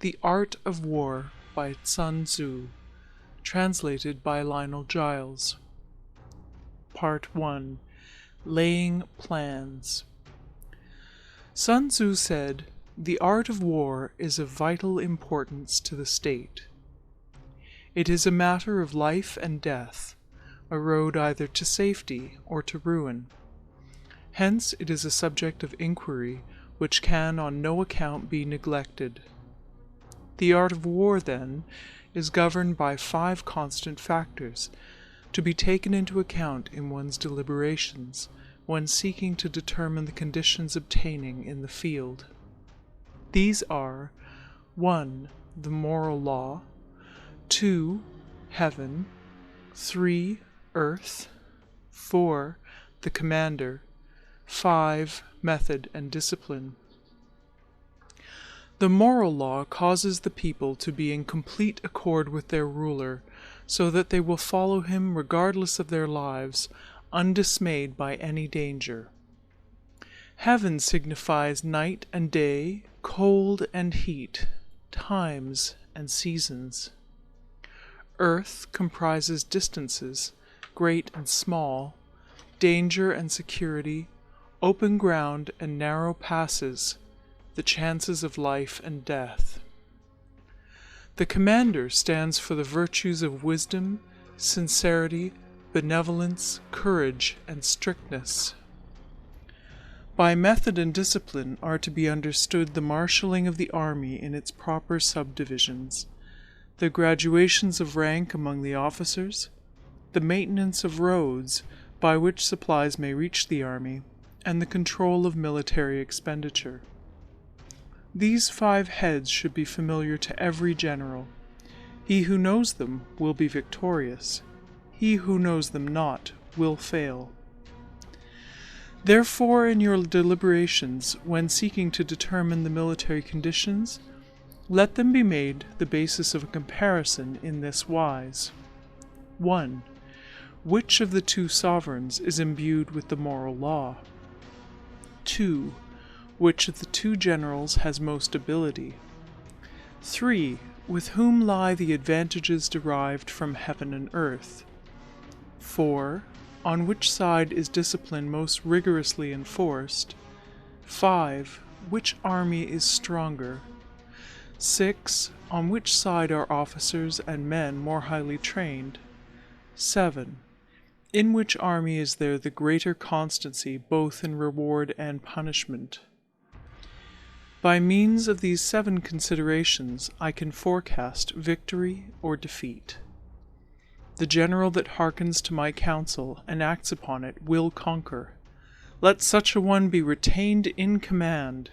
The Art of War by Sun Tzu, translated by Lionel Giles. Part 1. Laying Plans. Sun Tzu said, "The art of war is of vital importance to the state. It is a matter of life and death, a road either to safety or to ruin. Hence it is a subject of inquiry which can on no account be neglected. The art of war, then, is governed by 5 constant factors, to be taken into account in one's deliberations when seeking to determine the conditions obtaining in the field. These are 1. The moral law, 2. Heaven, 3. Earth, 4. The commander, 5. Method and discipline. The moral law causes the people to be in complete accord with their ruler, so that they will follow him regardless of their lives, undismayed by any danger. Heaven signifies night and day, cold and heat, times and seasons. Earth comprises distances, great and small, danger and security, open ground and narrow passes, the chances of life and death. The commander stands for the virtues of wisdom, sincerity, benevolence, courage, and strictness. By method and discipline are to be understood the marshalling of the army in its proper subdivisions, the graduations of rank among the officers, the maintenance of roads by which supplies may reach the army, and the control of military expenditure. These 5 heads should be familiar to every general. He who knows them will be victorious. He who knows them not will fail. Therefore, in your deliberations, when seeking to determine the military conditions, let them be made the basis of a comparison in this wise. 1. Which of the 2 sovereigns is imbued with the moral law? 2. Which of the 2 generals has most ability? 3. With whom lie the advantages derived from heaven and earth? 4. On which side is discipline most rigorously enforced? 5. Which army is stronger? 6. On which side are officers and men more highly trained? 7. In which army is there the greater constancy both in reward and punishment? By means of these 7 considerations, I can forecast victory or defeat. The general that hearkens to my counsel and acts upon it will conquer. Let such a one be retained in command.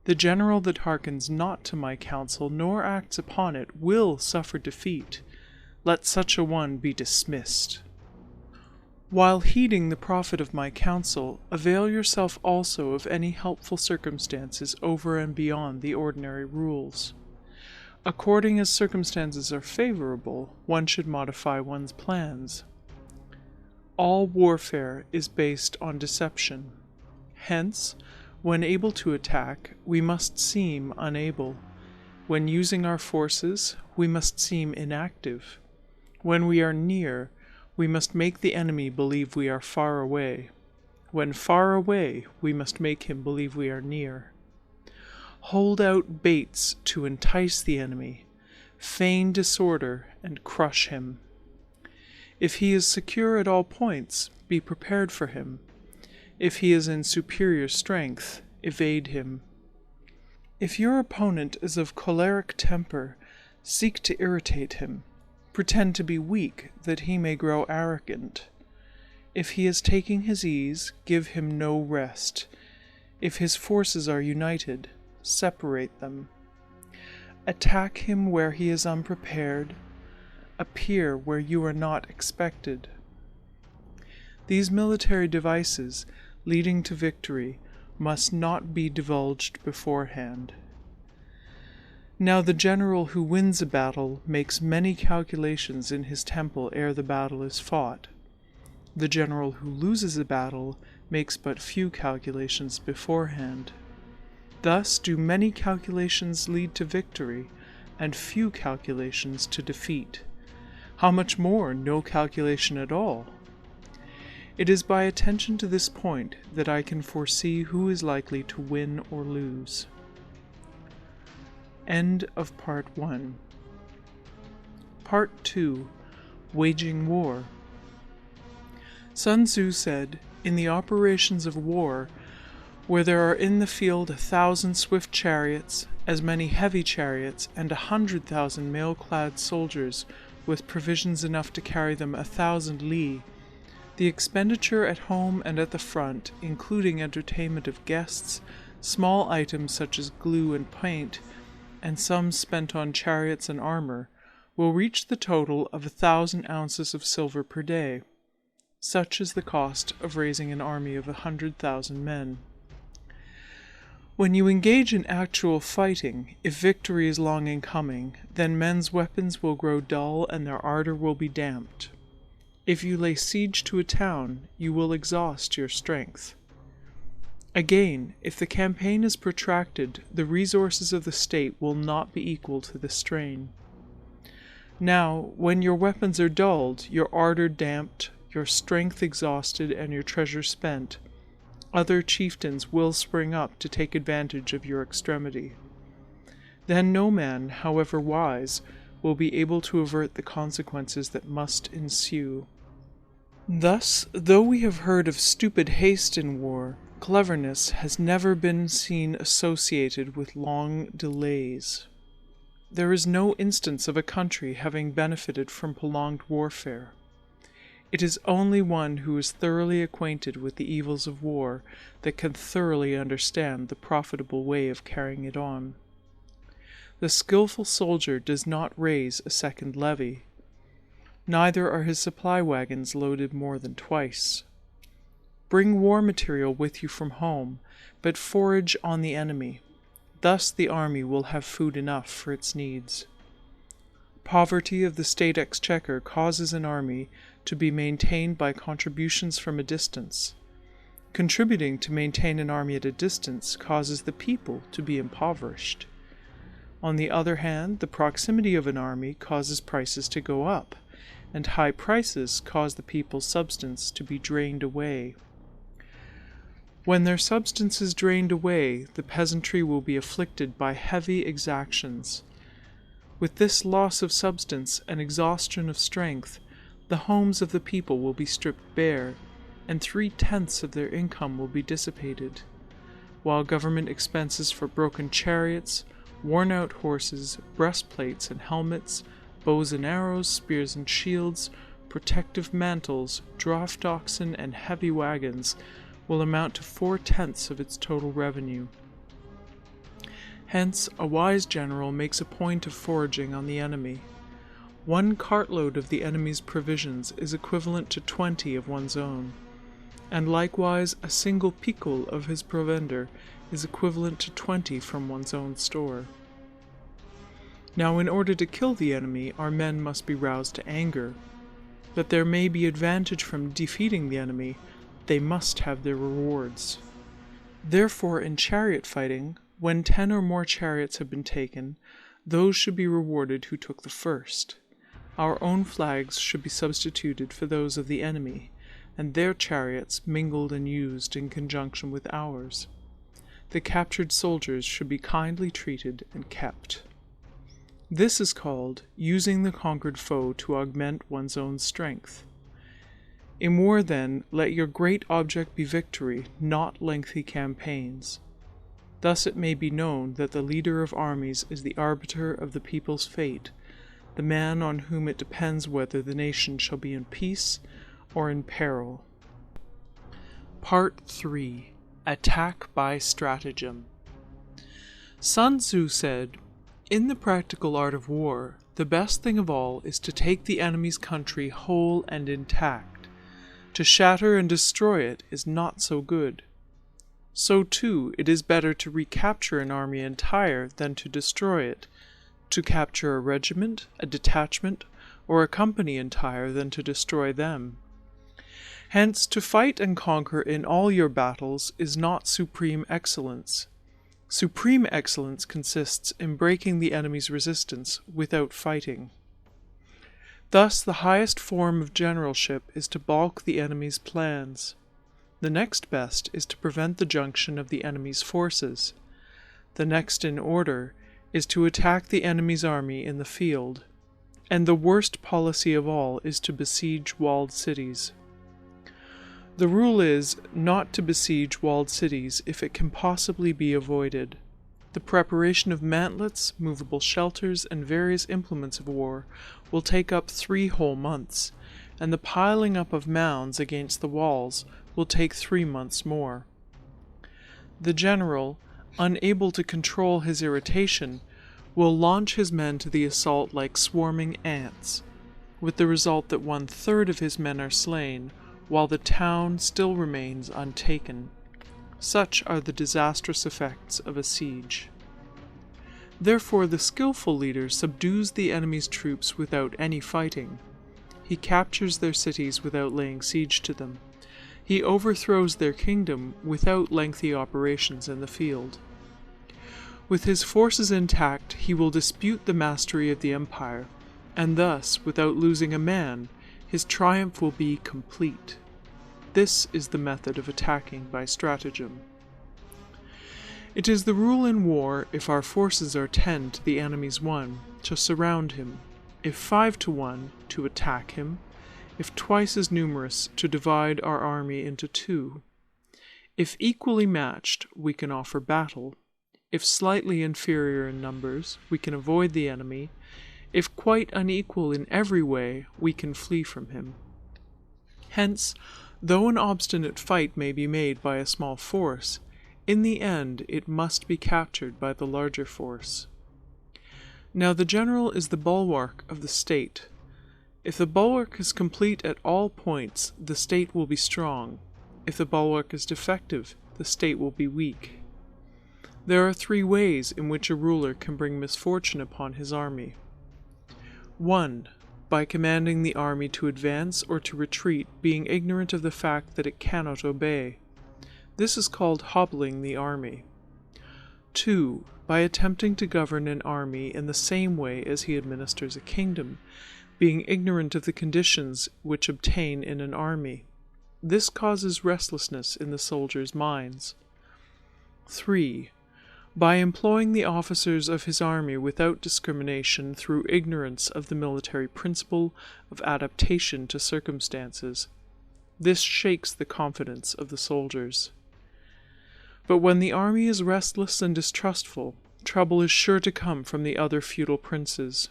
The general that hearkens not to my counsel nor acts upon it will suffer defeat. Let such a one be dismissed. While heeding the profit of my counsel, avail yourself also of any helpful circumstances over and beyond the ordinary rules. According as circumstances are favorable, one should modify one's plans. All warfare is based on deception. Hence, when able to attack, we must seem unable. When using our forces, we must seem inactive. When we are near, we must make the enemy believe we are far away. When far away, we must make him believe we are near. Hold out baits to entice the enemy, feign disorder, and crush him. If he is secure at all points, be prepared for him. If he is in superior strength, evade him. If your opponent is of choleric temper, seek to irritate him. Pretend to be weak, that he may grow arrogant. If he is taking his ease, give him no rest. If his forces are united, separate them. Attack him where he is unprepared. Appear where you are not expected. These military devices, leading to victory, must not be divulged beforehand. Now the general who wins a battle makes many calculations in his temple ere the battle is fought. The general who loses a battle makes but few calculations beforehand. Thus do many calculations lead to victory, and few calculations to defeat. How much more no calculation at all? It is by attention to this point that I can foresee who is likely to win or lose. End of Part 1. Part 2. Waging War. Sun Tzu said, "In the operations of war, where there are in the field 1,000 swift chariots, as many heavy chariots, and 100,000 mail-clad soldiers, with provisions enough to carry them 1,000 li, the expenditure at home and at the front, including entertainment of guests, small items such as glue and paint, and sums spent on chariots and armor, will reach the total of 1,000 ounces of silver per day. Such is the cost of raising an army of 100,000 men." When you engage in actual fighting, if victory is long in coming, then men's weapons will grow dull and their ardor will be damped. If you lay siege to a town, you will exhaust your strength. Again, if the campaign is protracted, the resources of the state will not be equal to the strain. Now, when your weapons are dulled, your ardor damped, your strength exhausted, and your treasure spent, other chieftains will spring up to take advantage of your extremity. Then no man, however wise, will be able to avert the consequences that must ensue. Thus, though we have heard of stupid haste in war, cleverness has never been seen associated with long delays. There is no instance of a country having benefited from prolonged warfare. It is only one who is thoroughly acquainted with the evils of war that can thoroughly understand the profitable way of carrying it on. The skillful soldier does not raise a second levy. Neither are his supply wagons loaded more than twice. Bring war material with you from home, but forage on the enemy. Thus the army will have food enough for its needs. Poverty of the state exchequer causes an army to be maintained by contributions from a distance. Contributing to maintain an army at a distance causes the people to be impoverished. On the other hand, the proximity of an army causes prices to go up, and high prices cause the people's substance to be drained away. When their substance is drained away, the peasantry will be afflicted by heavy exactions. With this loss of substance and exhaustion of strength, the homes of the people will be stripped bare, and 3/10 of their income will be dissipated, while government expenses for broken chariots, worn-out horses, breastplates and helmets, bows and arrows, spears and shields, protective mantles, draught oxen, and heavy wagons will amount to 4/10 of its total revenue. Hence, a wise general makes a point of foraging on the enemy. 1 cartload of the enemy's provisions is equivalent to 20 of one's own, and likewise a single picul of his provender is equivalent to 20 from one's own store. Now, in order to kill the enemy, our men must be roused to anger. That there may be advantage from defeating the enemy, they must have their rewards. Therefore, in chariot fighting, when 10 or more chariots have been taken, those should be rewarded who took the first. Our own flags should be substituted for those of the enemy, and their chariots mingled and used in conjunction with ours. The captured soldiers should be kindly treated and kept. This is called using the conquered foe to augment one's own strength. In war, then, let your great object be victory, not lengthy campaigns. Thus it may be known that the leader of armies is the arbiter of the people's fate, the man on whom it depends whether the nation shall be in peace or in peril. Part 3. Attack by Stratagem. Sun Tzu said, "In the practical art of war, the best thing of all is to take the enemy's country whole and intact. To shatter and destroy it is not so good. So, too, it is better to recapture an army entire than to destroy it, to capture a regiment, a detachment, or a company entire than to destroy them. Hence, to fight and conquer in all your battles is not supreme excellence. Supreme excellence consists in breaking the enemy's resistance without fighting. Thus, the highest form of generalship is to balk the enemy's plans. The next best is to prevent the junction of the enemy's forces. The next in order is to attack the enemy's army in the field. And the worst policy of all is to besiege walled cities. The rule is not to besiege walled cities if it can possibly be avoided. The preparation of mantlets, movable shelters, and various implements of war will take up 3 whole months, and the piling up of mounds against the walls will take 3 months more. The general, unable to control his irritation, will launch his men to the assault like swarming ants, with the result that 1/3 of his men are slain, while the town still remains untaken. Such are the disastrous effects of a siege. Therefore, the skillful leader subdues the enemy's troops without any fighting. He captures their cities without laying siege to them. He overthrows their kingdom without lengthy operations in the field. With his forces intact, he will dispute the mastery of the empire, and thus, without losing a man, his triumph will be complete. This is the method of attacking by stratagem. It is the rule in war, if our forces are 10 to the enemy's 1, to surround him; if 5 to 1, to attack him; if twice as numerous, to divide our army into 2. If equally matched, we can offer battle; if slightly inferior in numbers, we can avoid the enemy; if quite unequal in every way, we can flee from him. Hence, though an obstinate fight may be made by a small force, in the end it must be captured by the larger force. Now the general is the bulwark of the state. If the bulwark is complete at all points, the state will be strong. If the bulwark is defective, the state will be weak. There are 3 ways in which a ruler can bring misfortune upon his army. 1. By commanding the army to advance or to retreat, being ignorant of the fact that it cannot obey. This is called hobbling the army. 2. By attempting to govern an army in the same way as he administers a kingdom, being ignorant of the conditions which obtain in an army. This causes restlessness in the soldiers' minds. 3. By employing the officers of his army without discrimination through ignorance of the military principle of adaptation to circumstances. This shakes the confidence of the soldiers. But when the army is restless and distrustful, trouble is sure to come from the other feudal princes.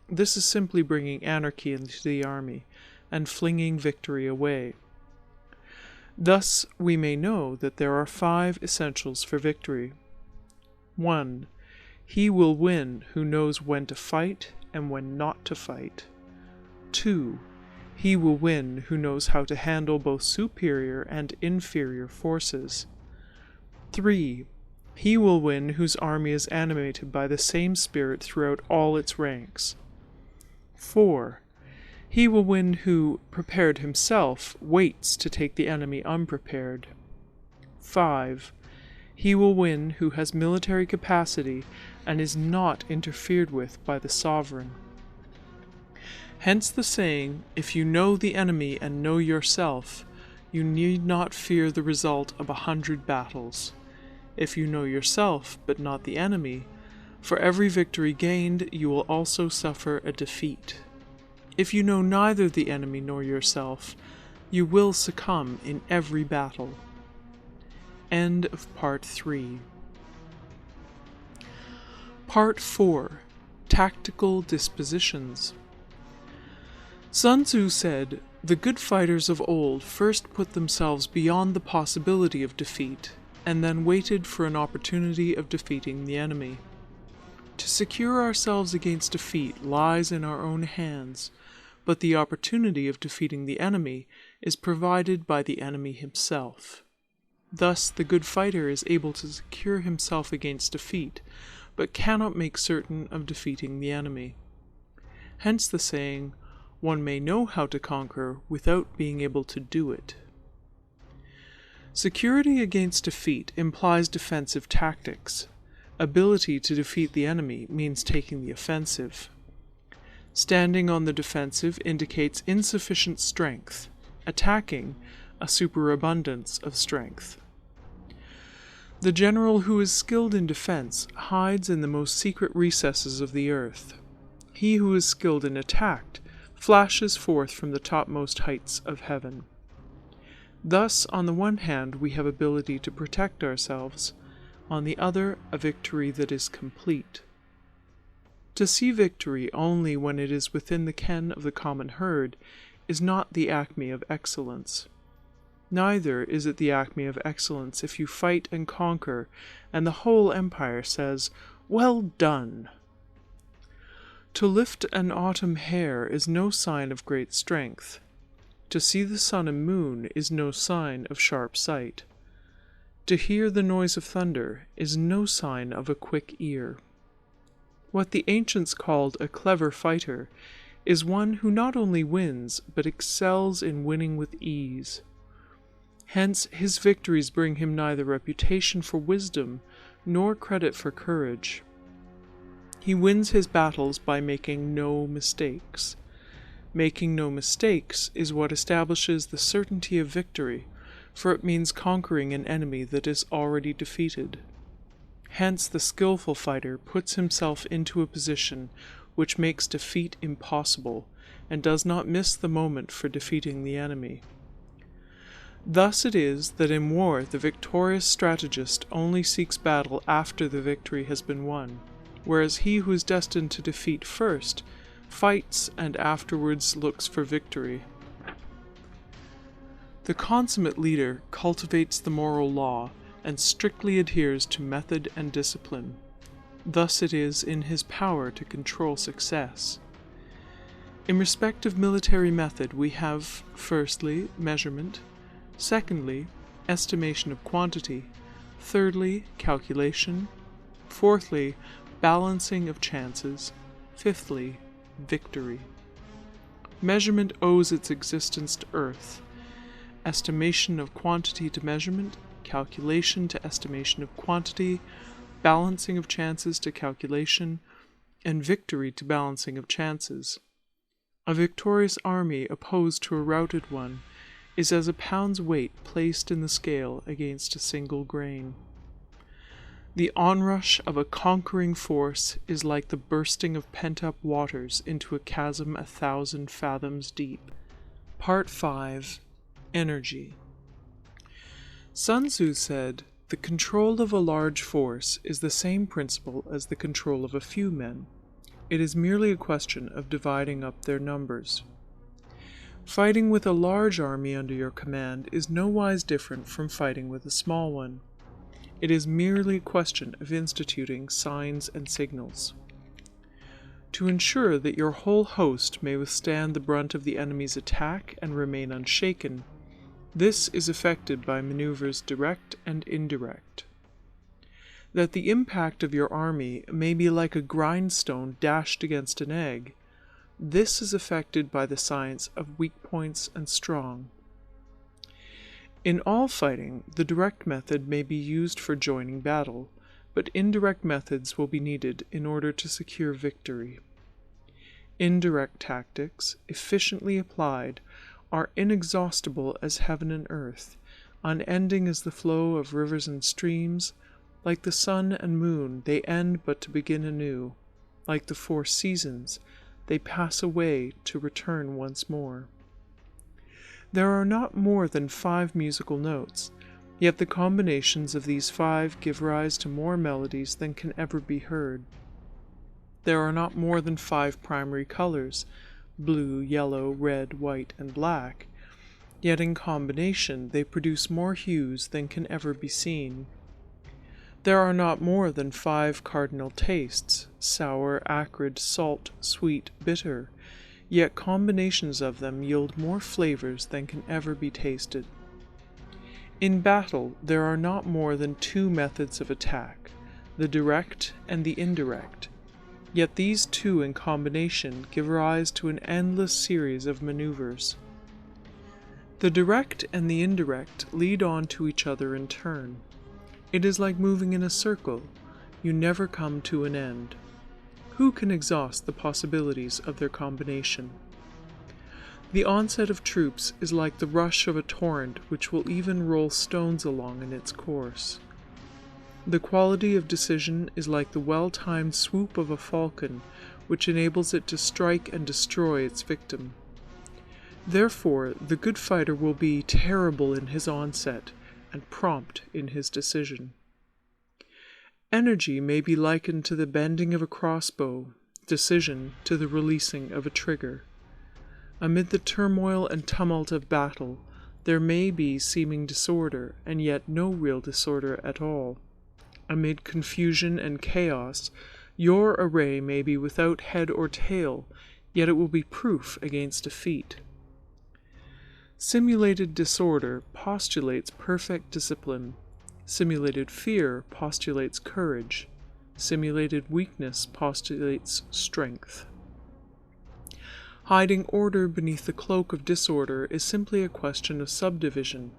This is simply bringing anarchy into the army and flinging victory away. Thus we may know that there are 5 essentials for victory. 1. He will win who knows when to fight and when not to fight. 2. He will win who knows how to handle both superior and inferior forces. 3. He will win whose army is animated by the same spirit throughout all its ranks. 4. He will win who, prepared himself, waits to take the enemy unprepared. 5. He will win who has military capacity and is not interfered with by the sovereign. Hence the saying, if you know the enemy and know yourself, you need not fear the result of 100 battles. If you know yourself, but not the enemy, for every victory gained you will also suffer a defeat. If you know neither the enemy nor yourself, you will succumb in every battle. End of Part 3. Part 4. Tactical Dispositions. Sun Tzu said, "The good fighters of old first put themselves beyond the possibility of defeat, and then waited for an opportunity of defeating the enemy. To secure ourselves against defeat lies in our own hands, but the opportunity of defeating the enemy is provided by the enemy himself. Thus the good fighter is able to secure himself against defeat, but cannot make certain of defeating the enemy. Hence the saying, one may know how to conquer without being able to do it." Security against defeat implies defensive tactics. Ability to defeat the enemy means taking the offensive. Standing on the defensive indicates insufficient strength. Attacking, a superabundance of strength. The general who is skilled in defense hides in the most secret recesses of the earth. He who is skilled in attack flashes forth from the topmost heights of heaven. Thus, on the one hand, we have ability to protect ourselves, on the other, a victory that is complete. To see victory only when it is within the ken of the common herd is not the acme of excellence. Neither is it the acme of excellence if you fight and conquer, and the whole empire says, "Well done!" To lift an autumn hair is no sign of great strength. To see the sun and moon is no sign of sharp sight. To hear the noise of thunder is no sign of a quick ear. What the ancients called a clever fighter is one who not only wins, but excels in winning with ease. Hence his victories bring him neither reputation for wisdom nor credit for courage. He wins his battles by making no mistakes. Making no mistakes is what establishes the certainty of victory, for it means conquering an enemy that is already defeated. Hence the skillful fighter puts himself into a position which makes defeat impossible, and does not miss the moment for defeating the enemy. Thus it is that in war the victorious strategist only seeks battle after the victory has been won, whereas he who is destined to defeat first fights and afterwards looks for victory. The consummate leader cultivates the moral law and strictly adheres to method and discipline. Thus it is in his power to control success. In respect of military method we have, firstly, measurement, secondly, estimation of quantity, thirdly, calculation, fourthly, balancing of chances, fifthly, victory. Measurement owes its existence to earth, estimation of quantity to measurement, calculation to estimation of quantity, balancing of chances to calculation, and victory to balancing of chances. A victorious army opposed to a routed one is as a pound's weight placed in the scale against a single grain. The onrush of a conquering force is like the bursting of pent-up waters into a chasm 1,000 fathoms deep. Part 5. Energy. Sun Tzu said, "The control of a large force is the same principle as the control of a few men. It is merely a question of dividing up their numbers." Fighting with a large army under your command is nowise different from fighting with a small one. It is merely a question of instituting signs and signals. To ensure that your whole host may withstand the brunt of the enemy's attack and remain unshaken, this is effected by maneuvers direct and indirect. That the impact of your army may be like a grindstone dashed against an egg, this is effected by the science of weak points and strong. In all fighting, the direct method may be used for joining battle, but indirect methods will be needed in order to secure victory. Indirect tactics, efficiently applied, are inexhaustible as heaven and earth, unending as the flow of rivers and streams. Like the sun and moon, they end but to begin anew. Like the 4 seasons, they pass away to return once more. There are not more than 5 musical notes, yet the combinations of these 5 give rise to more melodies than can ever be heard. There are not more than 5 primary colors, blue, yellow, red, white, and black, yet in combination they produce more hues than can ever be seen. There are not more than 5 cardinal tastes, sour, acrid, salt, sweet, bitter, yet combinations of them yield more flavors than can ever be tasted. In battle, there are not more than 2 methods of attack, the direct and the indirect, yet these 2 in combination give rise to an endless series of maneuvers. The direct and the indirect lead on to each other in turn. It is like moving in a circle. you never come to an end. Who can exhaust the possibilities of their combination? The onset of troops is like the rush of a torrent which will even roll stones along in its course. The quality of decision is like the well-timed swoop of a falcon, which enables it to strike and destroy its victim. Therefore, the good fighter will be terrible in his onset and prompt in his decision. Energy may be likened to the bending of a crossbow, decision to the releasing of a trigger. Amid the turmoil and tumult of battle, there may be seeming disorder, and yet no real disorder at all. Amid confusion and chaos, your array may be without head or tail, yet it will be proof against defeat. Simulated disorder postulates perfect discipline. Simulated fear postulates courage. Simulated weakness postulates strength. Hiding order beneath the cloak of disorder is simply a question of subdivision.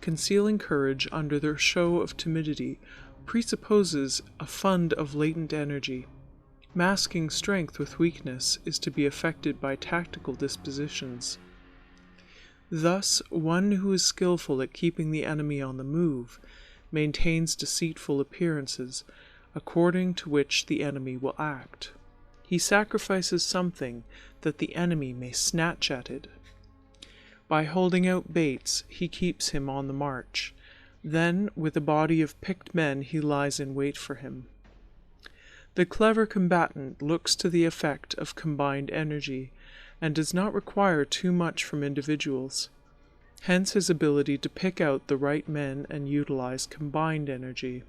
Concealing courage under the show of timidity presupposes a fund of latent energy. Masking strength with weakness is to be effected by tactical dispositions. Thus, one who is skillful at keeping the enemy on the move maintains deceitful appearances, according to which the enemy will act. He sacrifices something that the enemy may snatch at it. By holding out baits, he keeps him on the march. Then, with a body of picked men, he lies in wait for him. The clever combatant looks to the effect of combined energy, and does not require too much from individuals. Hence his ability to pick out the right men and utilize combined energy.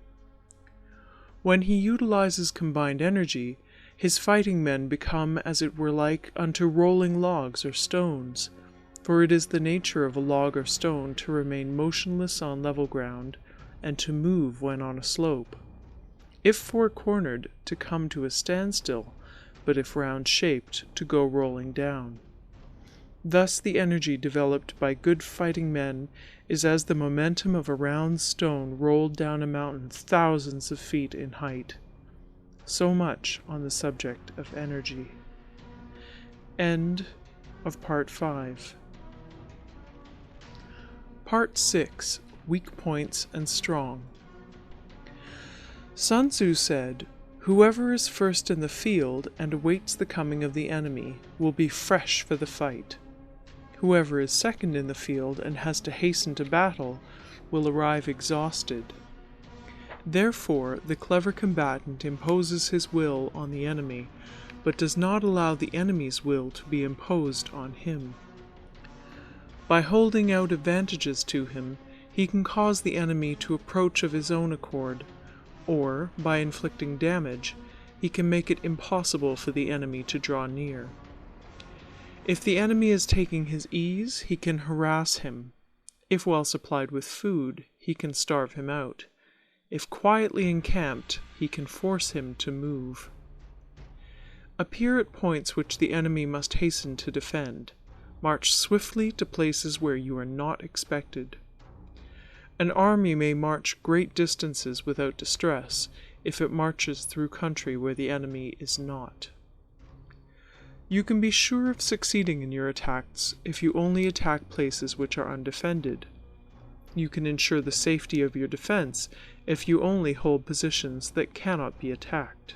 When he utilizes combined energy, his fighting men become as it were like unto rolling logs or stones, for it is the nature of a log or stone to remain motionless on level ground, and to move when on a slope. If four-cornered, to come to a standstill, but if round-shaped, to go rolling down. Thus the energy developed by good fighting men is as the momentum of a round stone rolled down a mountain thousands of feet in height. So much on the subject of energy. End of Part 5. Part 6. Weak Points and Strong. Sun Tzu said, "Whoever is first in the field and awaits the coming of the enemy will be fresh for the fight. Whoever is second in the field and has to hasten to battle will arrive exhausted." Therefore, the clever combatant imposes his will on the enemy, but does not allow the enemy's will to be imposed on him. By holding out advantages to him, he can cause the enemy to approach of his own accord, or, by inflicting damage, he can make it impossible for the enemy to draw near. If the enemy is taking his ease, he can harass him. If well supplied with food, he can starve him out. If quietly encamped, he can force him to move. Appear at points which the enemy must hasten to defend. March swiftly to places where you are not expected. An army may march great distances without distress if it marches through country where the enemy is not. You can be sure of succeeding in your attacks if you only attack places which are undefended. You can ensure the safety of your defense if you only hold positions that cannot be attacked.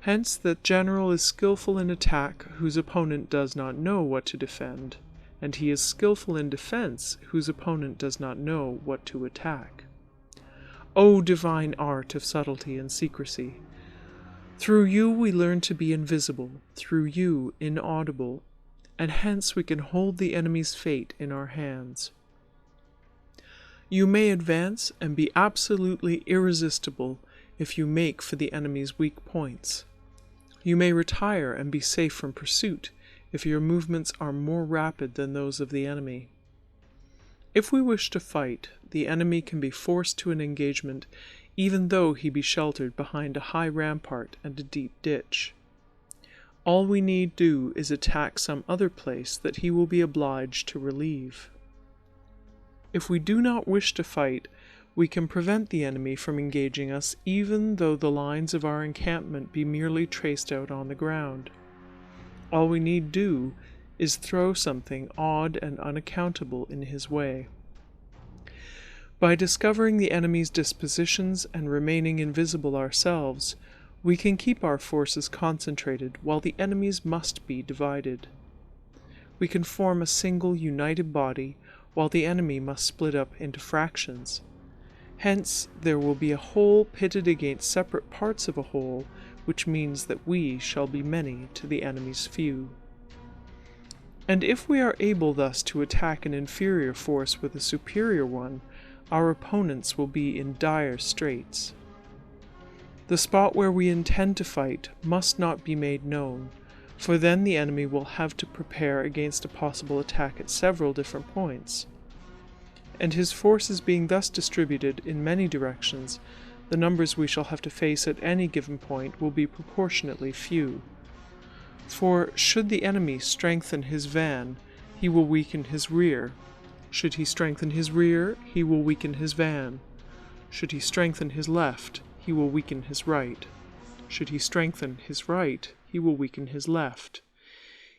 Hence, that general is skillful in attack whose opponent does not know what to defend, and he is skillful in defense whose opponent does not know what to attack. O divine art of subtlety and secrecy! Through you we learn to be invisible, through you inaudible, and hence we can hold the enemy's fate in our hands. You may advance and be absolutely irresistible if you make for the enemy's weak points. You may retire and be safe from pursuit if your movements are more rapid than those of the enemy. If we wish to fight, the enemy can be forced to an engagement even though he be sheltered behind a high rampart and a deep ditch. All we need do is attack some other place that he will be obliged to relieve. If we do not wish to fight, we can prevent the enemy from engaging us even though the lines of our encampment be merely traced out on the ground. All we need do is throw something odd and unaccountable in his way. By discovering the enemy's dispositions and remaining invisible ourselves, we can keep our forces concentrated while the enemy's must be divided. We can form a single united body while the enemy must split up into fractions. Hence, there will be a whole pitted against separate parts of a whole, which means that we shall be many to the enemy's few. And if we are able thus to attack an inferior force with a superior one, our opponents will be in dire straits. The spot where we intend to fight must not be made known, for then the enemy will have to prepare against a possible attack at several different points. And his forces being thus distributed in many directions, the numbers we shall have to face at any given point will be proportionately few. For should the enemy strengthen his van, he will weaken his rear. Should he strengthen his rear, he will weaken his van. Should he strengthen his left, he will weaken his right. Should he strengthen his right, he will weaken his left.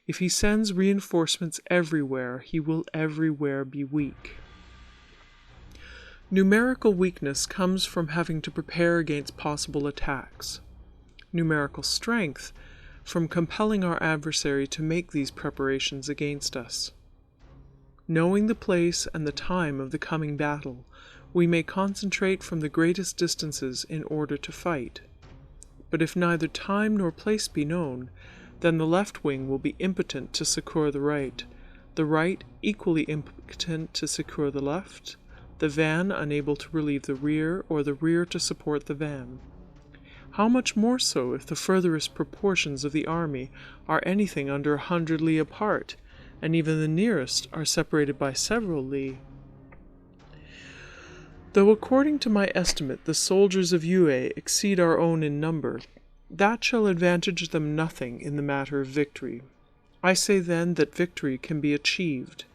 If he sends reinforcements everywhere, he will everywhere be weak. Numerical weakness comes from having to prepare against possible attacks. Numerical strength from compelling our adversary to make these preparations against us. Knowing the place and the time of the coming battle, we may concentrate from the greatest distances in order to fight. But if neither time nor place be known, then the left wing will be impotent to succour the right equally impotent to succour the left, the van unable to relieve the rear, or the rear to support the van. How much more so if the furthest proportions of the army are anything under 100 li apart, and even the nearest are separated by several li? Though according to my estimate the soldiers of Yue exceed our own in number, that shall advantage them nothing in the matter of victory. I say then that victory can be achieved.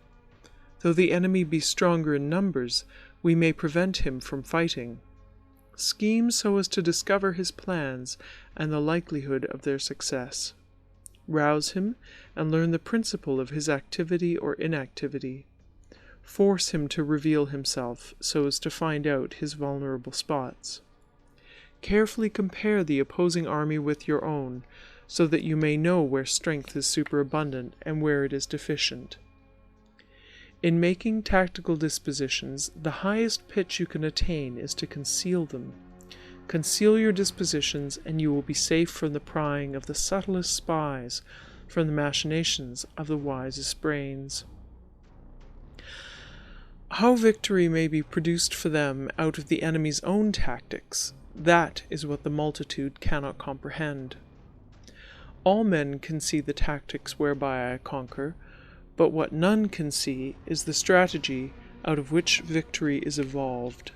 Though the enemy be stronger in numbers, we may prevent him from fighting. Scheme so as to discover his plans and the likelihood of their success. Rouse him and learn the principle of his activity or inactivity. Force him to reveal himself so as to find out his vulnerable spots. Carefully compare the opposing army with your own, so that you may know where strength is superabundant and where it is deficient. In making tactical dispositions, the highest pitch you can attain is to conceal them. Conceal your dispositions, and you will be safe from the prying of the subtlest spies, from the machinations of the wisest brains. How victory may be produced for them out of the enemy's own tactics, that is what the multitude cannot comprehend. All men can see the tactics whereby I conquer, but what none can see is the strategy out of which victory is evolved.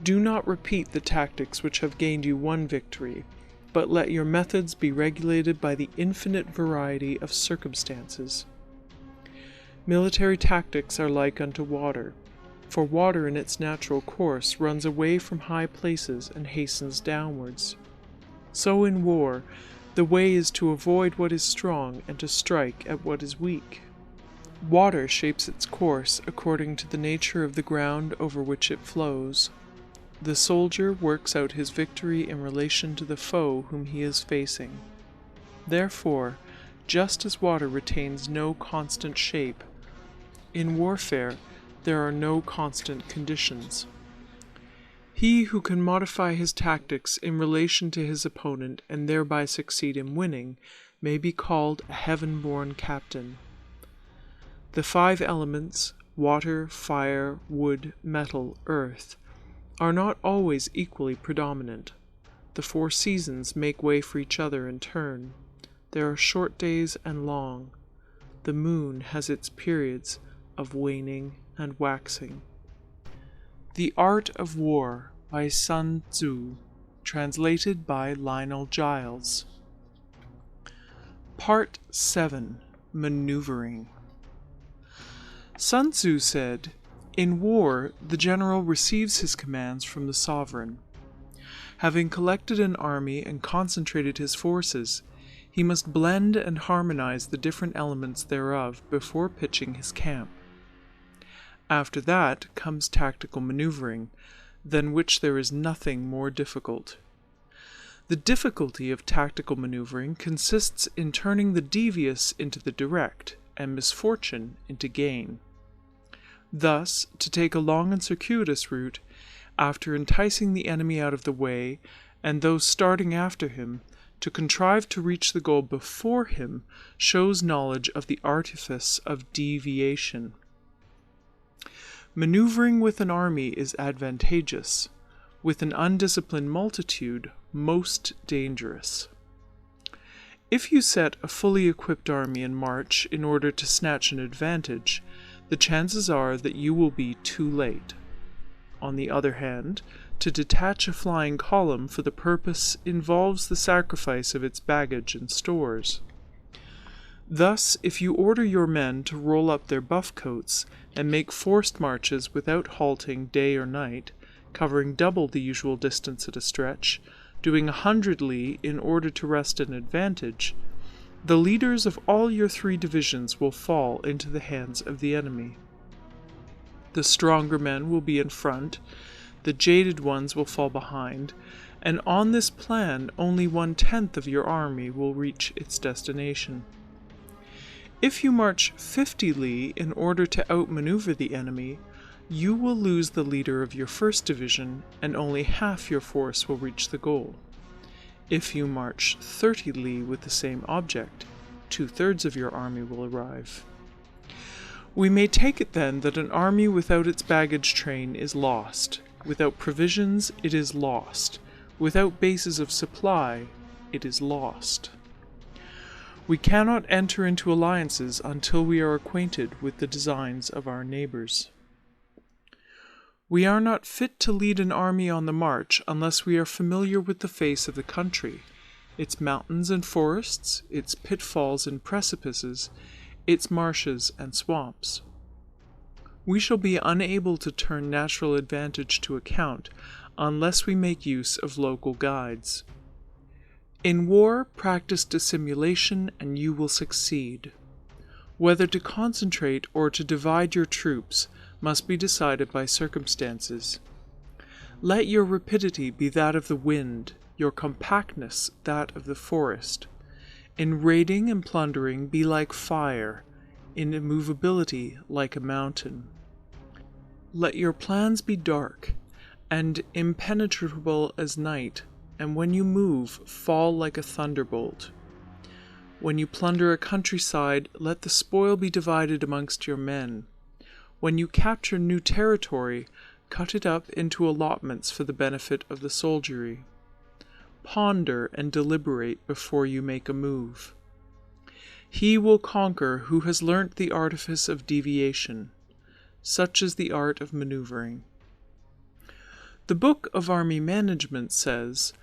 Do not repeat the tactics which have gained you one victory, but let your methods be regulated by the infinite variety of circumstances. Military tactics are like unto water, for water in its natural course runs away from high places and hastens downwards. So in war, the way is to avoid what is strong and to strike at what is weak. Water shapes its course according to the nature of the ground over which it flows. The soldier works out his victory in relation to the foe whom he is facing. Therefore, just as water retains no constant shape, in warfare there are no constant conditions. He who can modify his tactics in relation to his opponent and thereby succeed in winning may be called a heaven-born captain. The 5 elements, water, fire, wood, metal, earth, are not always equally predominant. The 4 seasons make way for each other in turn. There are short days and long. The moon has its periods of waning and waxing. The Art of War by Sun Tzu, translated by Lionel Giles. Part 7. Maneuvering. Sun Tzu said, In war, the general receives his commands from the sovereign. Having collected an army and concentrated his forces, he must blend and harmonize the different elements thereof before pitching his camp. After that comes tactical maneuvering, than which there is nothing more difficult. The difficulty of tactical maneuvering consists in turning the devious into the direct, and misfortune into gain. Thus, to take a long and circuitous route, after enticing the enemy out of the way, and those starting after him, to contrive to reach the goal before him, shows knowledge of the artifice of deviation. Maneuvering with an army is advantageous, with an undisciplined multitude most dangerous. If you set a fully equipped army in march in order to snatch an advantage, the chances are that you will be too late. On the other hand, to detach a flying column for the purpose involves the sacrifice of its baggage and stores. Thus, if you order your men to roll up their buff coats and make forced marches without halting day or night, covering double the usual distance at a stretch, doing 100 li in order to wrest an advantage, the leaders of all your 3 divisions will fall into the hands of the enemy. The stronger men will be in front, the jaded ones will fall behind, and on this plan only 1/10 of your army will reach its destination. If you march 50 li in order to outmaneuver the enemy, you will lose the leader of your first division, and only half your force will reach the goal. If you march 30 li with the same object, 2/3 of your army will arrive. We may take it then that an army without its baggage train is lost. Without provisions, it is lost. Without bases of supply, it is lost. We cannot enter into alliances until we are acquainted with the designs of our neighbors. We are not fit to lead an army on the march unless we are familiar with the face of the country, its mountains and forests, its pitfalls and precipices, its marshes and swamps. We shall be unable to turn natural advantage to account unless we make use of local guides. In war, practice dissimulation and you will succeed. Whether to concentrate or to divide your troops must be decided by circumstances. Let your rapidity be that of the wind, your compactness that of the forest. In raiding and plundering be like fire, in immovability like a mountain. Let your plans be dark, and impenetrable as night, and when you move, fall like a thunderbolt. When you plunder a countryside, let the spoil be divided amongst your men. When you capture new territory, cut it up into allotments for the benefit of the soldiery. Ponder and deliberate before you make a move. He will conquer who has learnt the artifice of deviation. Such is the art of maneuvering. The Book of Army Management says,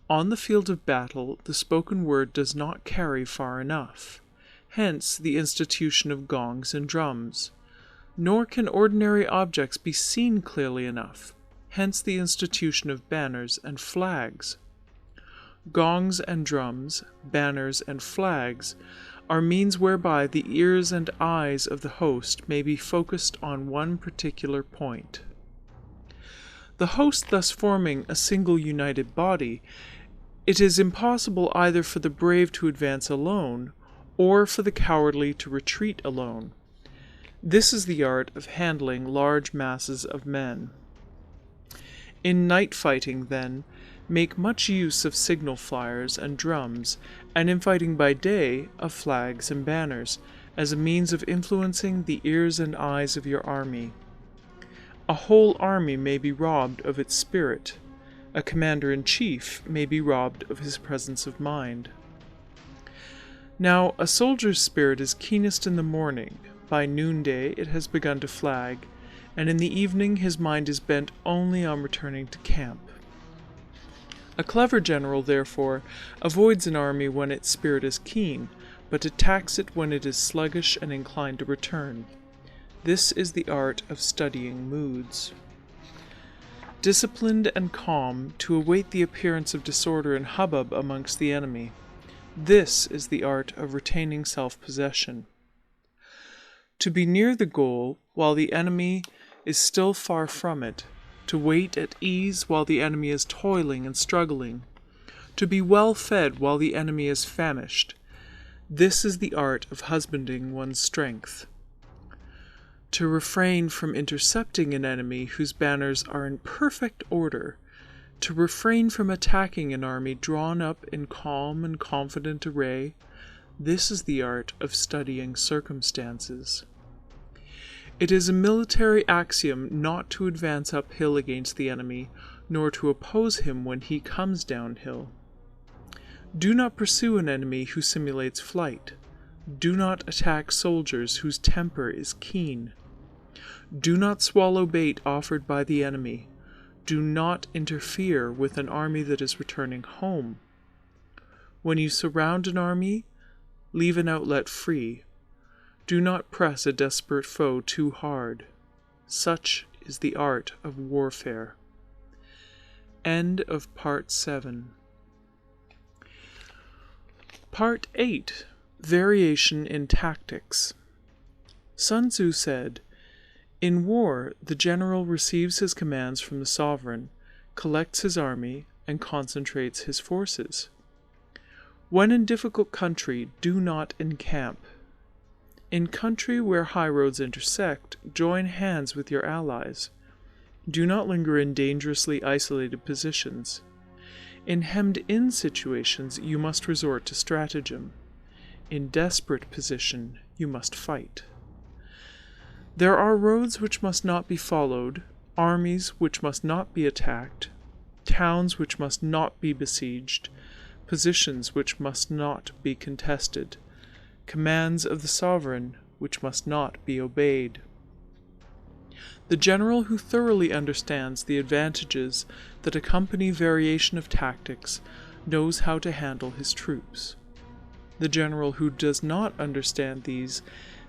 "On the field of battle, the spoken word does not carry far enough. Hence the institution of gongs and drums. Nor can ordinary objects be seen clearly enough. Hence the institution of banners and flags. Gongs and drums, banners and flags are means whereby the ears and eyes of the host may be focused on one particular point." The host thus forming a single united body, it is impossible either for the brave to advance alone, or for the cowardly to retreat alone. This is the art of handling large masses of men. In night fighting, then, make much use of signal flyers and drums, and in fighting by day, of flags and banners, as a means of influencing the ears and eyes of your army. A whole army may be robbed of its spirit. A commander-in-chief may be robbed of his presence of mind. Now, a soldier's spirit is keenest in the morning. By noonday it has begun to flag, and in the evening his mind is bent only on returning to camp. A clever general, therefore, avoids an army when its spirit is keen, but attacks it when it is sluggish and inclined to return. This is the art of studying moods. Disciplined and calm to await the appearance of disorder and hubbub amongst the enemy. This is the art of retaining self-possession. To be near the goal while the enemy is still far from it, to wait at ease while the enemy is toiling and struggling, to be well fed while the enemy is famished. This is the art of husbanding one's strength. To refrain from intercepting an enemy whose banners are in perfect order, to refrain from attacking an army drawn up in calm and confident array, this is the art of studying circumstances. It is a military axiom not to advance uphill against the enemy, nor to oppose him when he comes downhill. Do not pursue an enemy who simulates flight. Do not attack soldiers whose temper is keen. Do not swallow bait offered by the enemy. Do not interfere with an army that is returning home. When you surround an army, leave an outlet free. Do not press a desperate foe too hard. Such is the art of warfare. End of Part 7. Part 8. Variation in Tactics. Sun Tzu said, "In war, the general receives his commands from the sovereign, collects his army, and concentrates his forces. When in difficult country, do not encamp. In country where high roads intersect, join hands with your allies. Do not linger in dangerously isolated positions. In hemmed-in situations, you must resort to stratagem. In desperate position, you must fight. There are roads which must not be followed, armies which must not be attacked, towns which must not be besieged, positions which must not be contested, commands of the sovereign which must not be obeyed." The general who thoroughly understands the advantages that accompany variation of tactics knows how to handle his troops. The general who does not understand these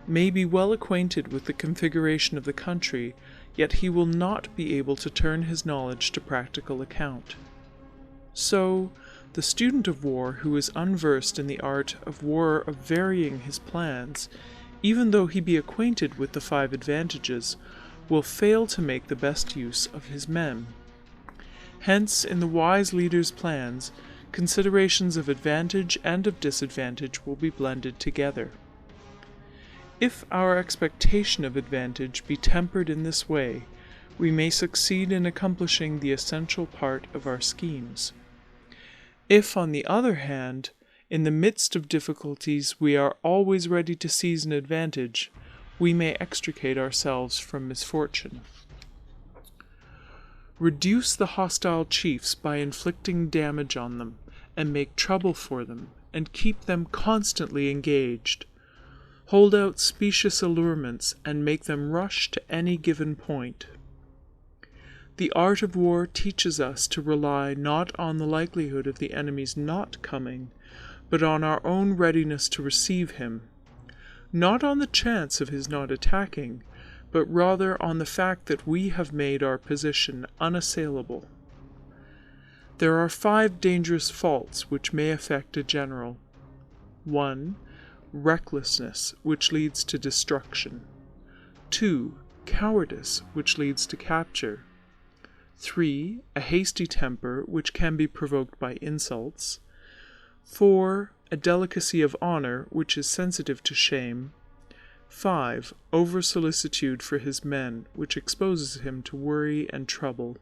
may be well acquainted with the configuration of the country, yet he will not be able to turn his knowledge to practical account. So, the student of war who is unversed in the art of war of varying his plans, even though he be acquainted with the 5 advantages, will fail to make the best use of his men. Hence, in the wise leader's plans, considerations of advantage and of disadvantage will be blended together. If our expectation of advantage be tempered in this way, we may succeed in accomplishing the essential part of our schemes. If, on the other hand, in the midst of difficulties we are always ready to seize an advantage, we may extricate ourselves from misfortune. Reduce the hostile chiefs by inflicting damage on them, and make trouble for them, and keep them constantly engaged. Hold out specious allurements, and make them rush to any given point. The art of war teaches us to rely not on the likelihood of the enemy's not coming, but on our own readiness to receive him, not on the chance of his not attacking, but rather on the fact that we have made our position unassailable. There are 5 dangerous faults which may affect a general. 1. Recklessness, which leads to destruction. 2. Cowardice, which leads to capture. 3. A hasty temper, which can be provoked by insults. 4. A delicacy of honor, which is sensitive to shame. 5. Over-solicitude for his men, which exposes him to worry and trouble.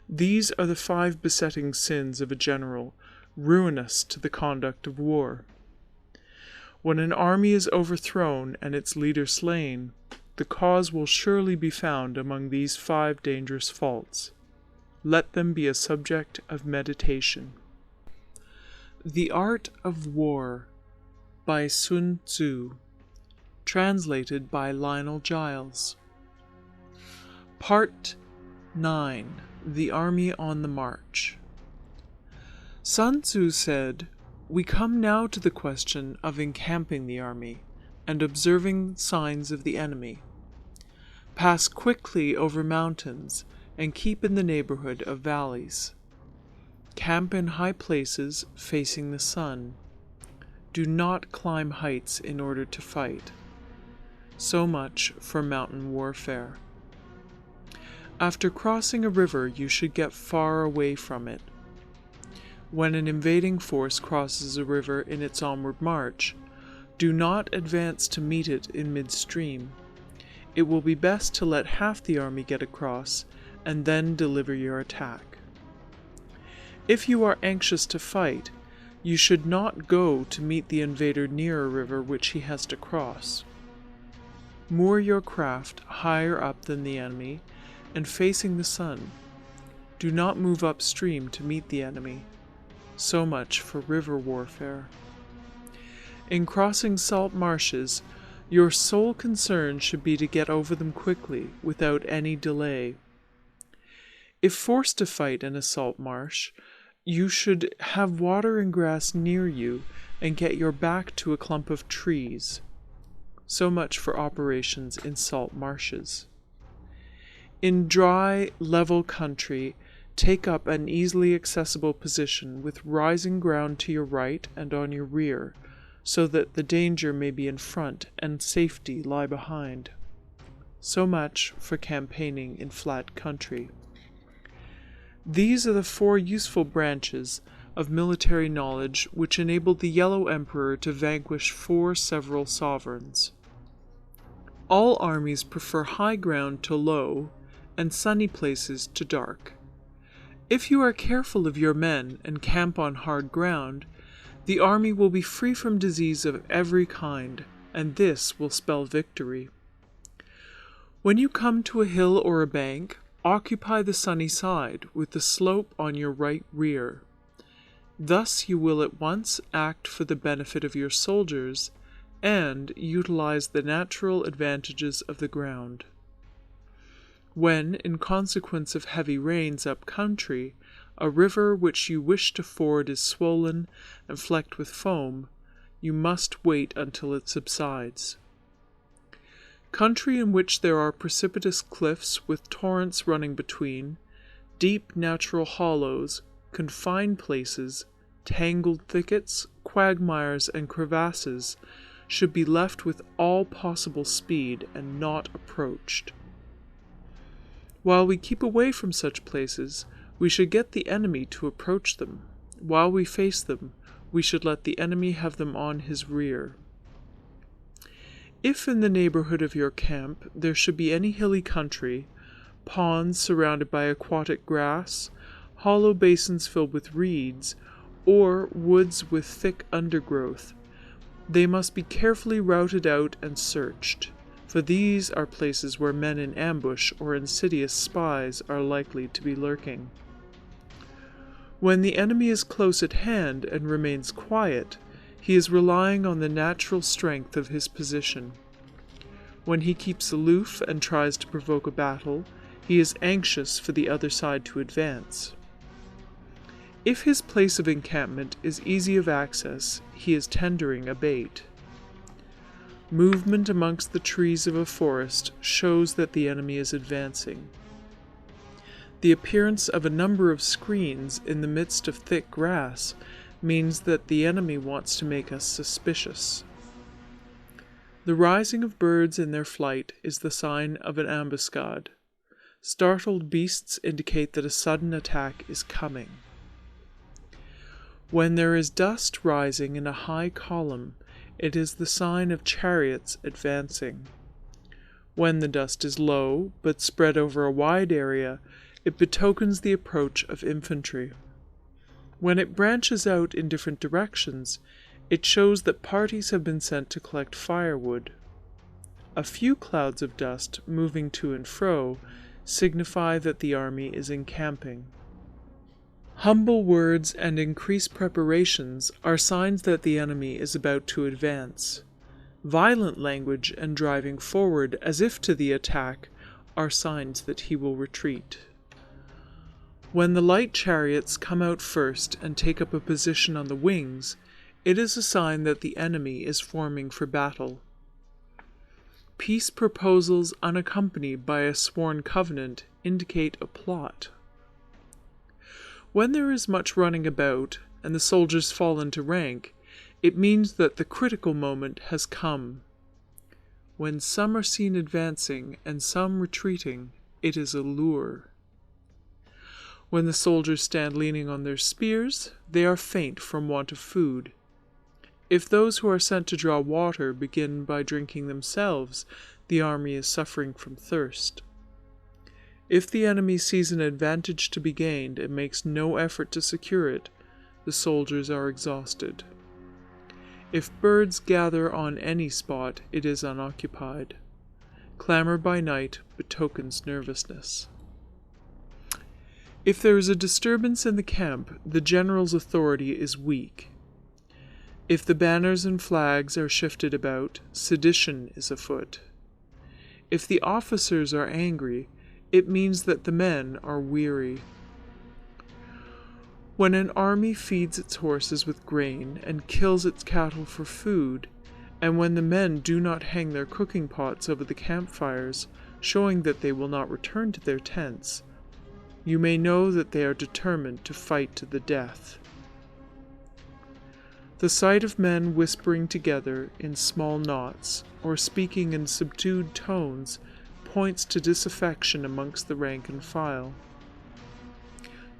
These are the 5 besetting sins of a general, ruinous to the conduct of war. When an army is overthrown and its leader slain, the cause will surely be found among these 5 dangerous faults. Let them be a subject of meditation. The Art of War by Sun Tzu, translated by Lionel Giles. Part 9. The Army on the March. Sun Tzu said, "We come now to the question of encamping the army, and observing signs of the enemy. Pass quickly over mountains and keep in the neighborhood of valleys. Camp in high places facing the sun. Do not climb heights in order to fight. So much for mountain warfare. After crossing a river, you should get far away from it. When an invading force crosses a river in its onward march, do not advance to meet it in midstream. It will be best to let half the army get across and then deliver your attack. If you are anxious to fight, you should not go to meet the invader near a river which he has to cross. Moor your craft higher up than the enemy and facing the sun. Do not move upstream to meet the enemy. So much for river warfare. In crossing salt marshes, your sole concern should be to get over them quickly, without any delay. If forced to fight in a salt marsh, you should have water and grass near you and get your back to a clump of trees. So much for operations in salt marshes. In dry, level country, take up an easily accessible position with rising ground to your right and on your rear, so that the danger may be in front and safety lie behind. So much for campaigning in flat country. These are the 4 useful branches of military knowledge which enabled the Yellow Emperor to vanquish 4 several sovereigns. All armies prefer high ground to low, and sunny places to dark. If you are careful of your men and camp on hard ground, the army will be free from disease of every kind, and this will spell victory. When you come to a hill or a bank, occupy the sunny side with the slope on your right rear. Thus you will at once act for the benefit of your soldiers and utilize the natural advantages of the ground. When, in consequence of heavy rains up country, a river which you wish to ford is swollen and flecked with foam, you must wait until it subsides. Country in which there are precipitous cliffs with torrents running between, deep natural hollows, confined places, tangled thickets, quagmires, and crevasses should be left with all possible speed and not approached. While we keep away from such places, we should get the enemy to approach them. While we face them, we should let the enemy have them on his rear. If in the neighborhood of your camp there should be any hilly country, ponds surrounded by aquatic grass, hollow basins filled with reeds, or woods with thick undergrowth, they must be carefully routed out and searched, for these are places where men in ambush or insidious spies are likely to be lurking. When the enemy is close at hand and remains quiet, he is relying on the natural strength of his position. When he keeps aloof and tries to provoke a battle, he is anxious for the other side to advance. If his place of encampment is easy of access, he is tendering a bait. Movement amongst the trees of a forest shows that the enemy is advancing. The appearance of a number of screens in the midst of thick grass means that the enemy wants to make us suspicious. The rising of birds in their flight is the sign of an ambuscade. Startled beasts indicate that a sudden attack is coming. When there is dust rising in a high column, it is the sign of chariots advancing. When the dust is low, but spread over a wide area, it betokens the approach of infantry. When it branches out in different directions, it shows that parties have been sent to collect firewood. A few clouds of dust moving to and fro signify that the army is encamping. Humble words and increased preparations are signs that the enemy is about to advance. Violent language and driving forward as if to the attack are signs that he will retreat. When the light chariots come out first and take up a position on the wings, it is a sign that the enemy is forming for battle. Peace proposals unaccompanied by a sworn covenant indicate a plot. When there is much running about, and the soldiers fall into rank, it means that the critical moment has come. When some are seen advancing and some retreating, it is a lure. When the soldiers stand leaning on their spears, they are faint from want of food. If those who are sent to draw water begin by drinking themselves, the army is suffering from thirst. If the enemy sees an advantage to be gained and makes no effort to secure it, the soldiers are exhausted. If birds gather on any spot, it is unoccupied. Clamor by night betokens nervousness. If there is a disturbance in the camp, the general's authority is weak. If the banners and flags are shifted about, sedition is afoot. If the officers are angry, it means that the men are weary. When an army feeds its horses with grain and kills its cattle for food, and when the men do not hang their cooking pots over the campfires, showing that they will not return to their tents, you may know that they are determined to fight to the death. The sight of men whispering together in small knots, or speaking in subdued tones, points to disaffection amongst the rank and file.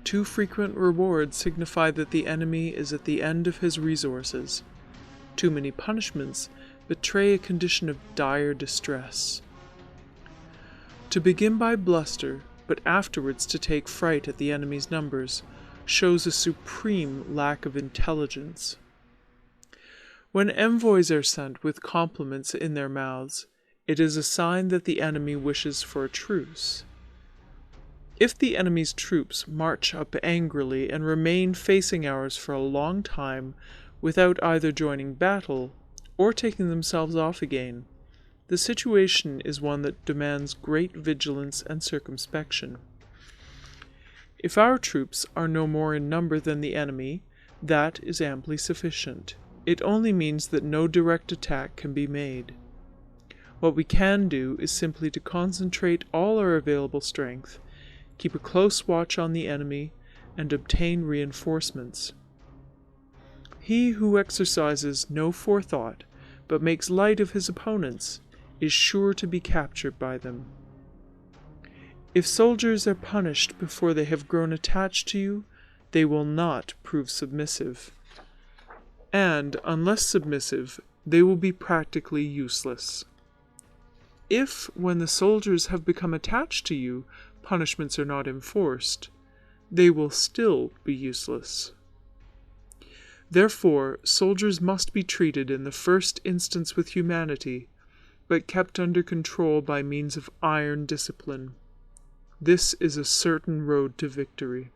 Too frequent rewards signify that the enemy is at the end of his resources. Too many punishments betray a condition of dire distress. To begin by bluster, but afterwards to take fright at the enemy's numbers, shows a supreme lack of intelligence. When envoys are sent with compliments in their mouths, it is a sign that the enemy wishes for a truce. If the enemy's troops march up angrily and remain facing ours for a long time without either joining battle or taking themselves off again, the situation is one that demands great vigilance and circumspection. If our troops are no more in number than the enemy, that is amply sufficient. It only means that no direct attack can be made. What we can do is simply to concentrate all our available strength, keep a close watch on the enemy, and obtain reinforcements. He who exercises no forethought, but makes light of his opponents, is sure to be captured by them. If soldiers are punished before they have grown attached to you, they will not prove submissive. And, unless submissive, they will be practically useless. If, when the soldiers have become attached to you, punishments are not enforced, they will still be useless. Therefore, soldiers must be treated in the first instance with humanity, but kept under control by means of iron discipline. This is a certain road to victory.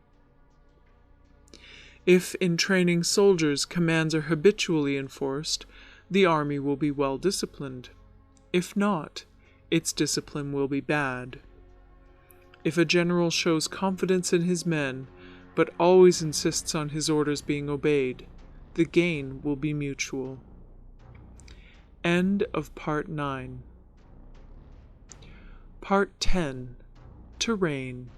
If in training soldiers commands are habitually enforced, the army will be well disciplined. If not, its discipline will be bad. If a general shows confidence in his men, but always insists on his orders being obeyed, the gain will be mutual. End of Part 9. Part 10. Terrain.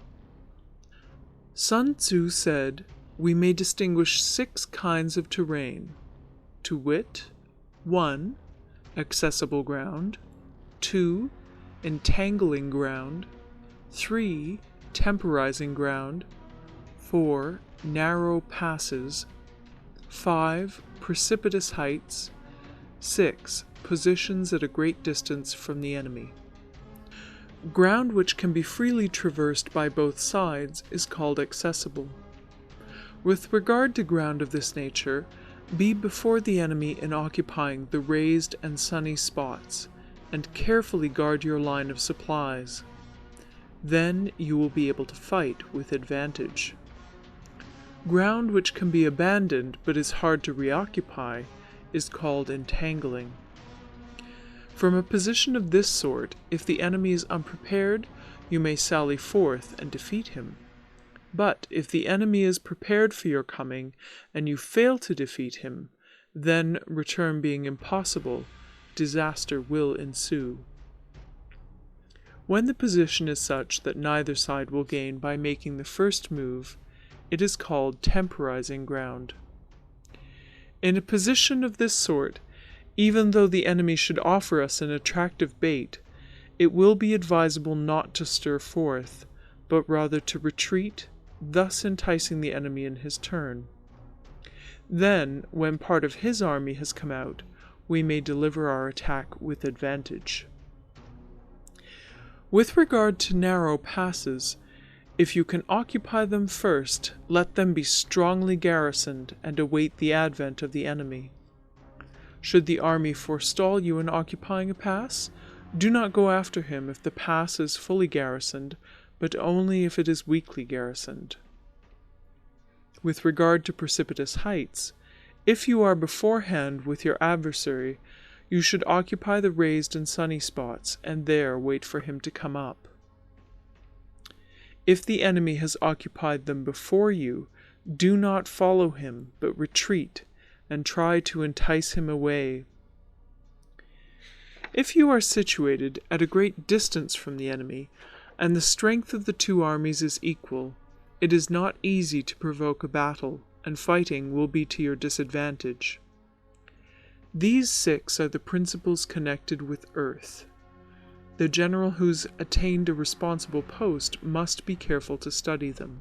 Sun Tzu said, "We may distinguish 6 kinds of terrain, to wit, 1. Accessible ground, 2. Entangling ground, 3. Temporizing ground, 4. Narrow passes, 5. Precipitous heights, 6. Positions at a great distance from the enemy." Ground which can be freely traversed by both sides is called accessible. With regard to ground of this nature, be before the enemy in occupying the raised and sunny spots, and carefully guard your line of supplies. Then you will be able to fight with advantage. Ground which can be abandoned but is hard to reoccupy is called entangling. From a position of this sort, if the enemy is unprepared, you may sally forth and defeat him. But if the enemy is prepared for your coming, and you fail to defeat him, then, return being impossible, disaster will ensue. When the position is such that neither side will gain by making the first move, it is called temporizing ground. In a position of this sort, even though the enemy should offer us an attractive bait, it will be advisable not to stir forth, but rather to retreat, thus enticing the enemy in his turn. Then, when part of his army has come out, we may deliver our attack with advantage. With regard to narrow passes, if you can occupy them first, let them be strongly garrisoned and await the advent of the enemy. Should the army forestall you in occupying a pass, do not go after him if the pass is fully garrisoned, but only if it is weakly garrisoned. With regard to precipitous heights, if you are beforehand with your adversary, you should occupy the raised and sunny spots, and there wait for him to come up. If the enemy has occupied them before you, do not follow him, but retreat, and try to entice him away. If you are situated at a great distance from the enemy, and the strength of the two armies is equal, it is not easy to provoke a battle, and fighting will be to your disadvantage. These 6 are the principles connected with earth. The general who's attained a responsible post must be careful to study them.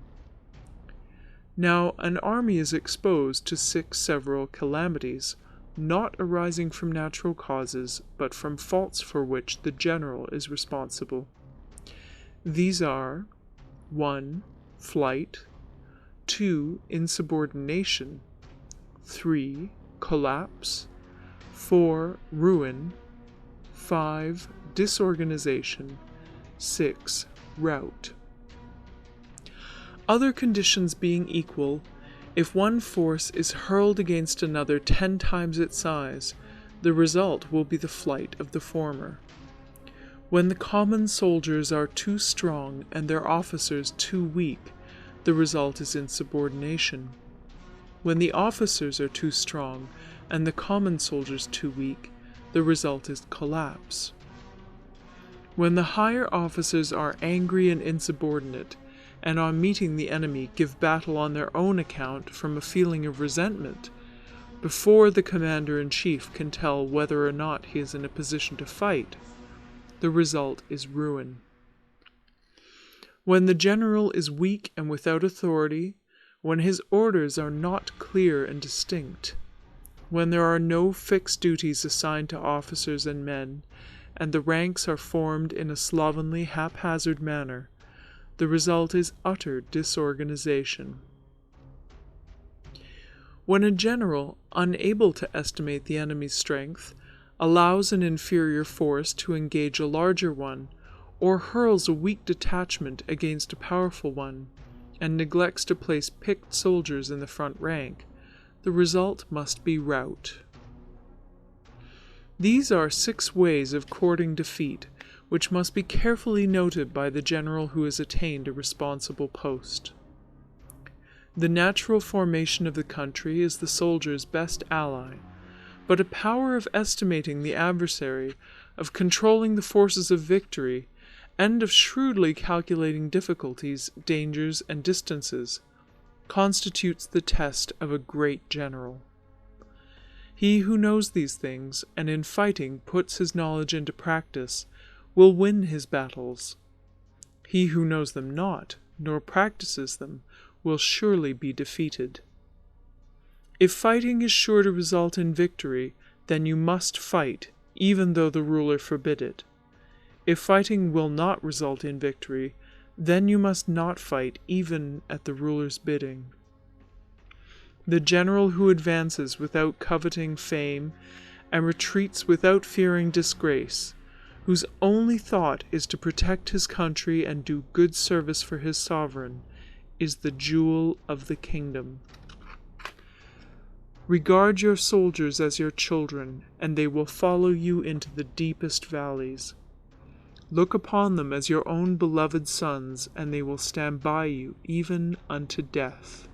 Now, an army is exposed to 6 several calamities, not arising from natural causes, but from faults for which the general is responsible. These are 1. Flight, 2. Insubordination, 3. Collapse, 4. Ruin, 5. Disorganization, 6. Rout. Other conditions being equal, if one force is hurled against another 10 times its size, the result will be the flight of the former. When the common soldiers are too strong and their officers too weak, the result is insubordination. When the officers are too strong and the common soldiers too weak, the result is collapse. When the higher officers are angry and insubordinate, and on meeting the enemy give battle on their own account from a feeling of resentment, before the commander-in-chief can tell whether or not he is in a position to fight, the result is ruin. When the general is weak and without authority, when his orders are not clear and distinct, when there are no fixed duties assigned to officers and men, and the ranks are formed in a slovenly, haphazard manner, the result is utter disorganization. When a general, unable to estimate the enemy's strength, allows an inferior force to engage a larger one, or hurls a weak detachment against a powerful one, and neglects to place picked soldiers in the front rank, the result must be rout. These are 6 ways of courting defeat, which must be carefully noted by the general who has attained a responsible post. The natural formation of the country is the soldier's best ally, but a power of estimating the adversary, of controlling the forces of victory, and of shrewdly calculating difficulties, dangers, and distances, constitutes the test of a great general. He who knows these things, and in fighting puts his knowledge into practice, will win his battles. He who knows them not, nor practices them, will surely be defeated. If fighting is sure to result in victory, then you must fight, even though the ruler forbid it. If fighting will not result in victory, then you must not fight even at the ruler's bidding. The general who advances without coveting fame, and retreats without fearing disgrace, whose only thought is to protect his country and do good service for his sovereign, is the jewel of the kingdom. Regard your soldiers as your children, and they will follow you into the deepest valleys. Look upon them as your own beloved sons, and they will stand by you even unto death.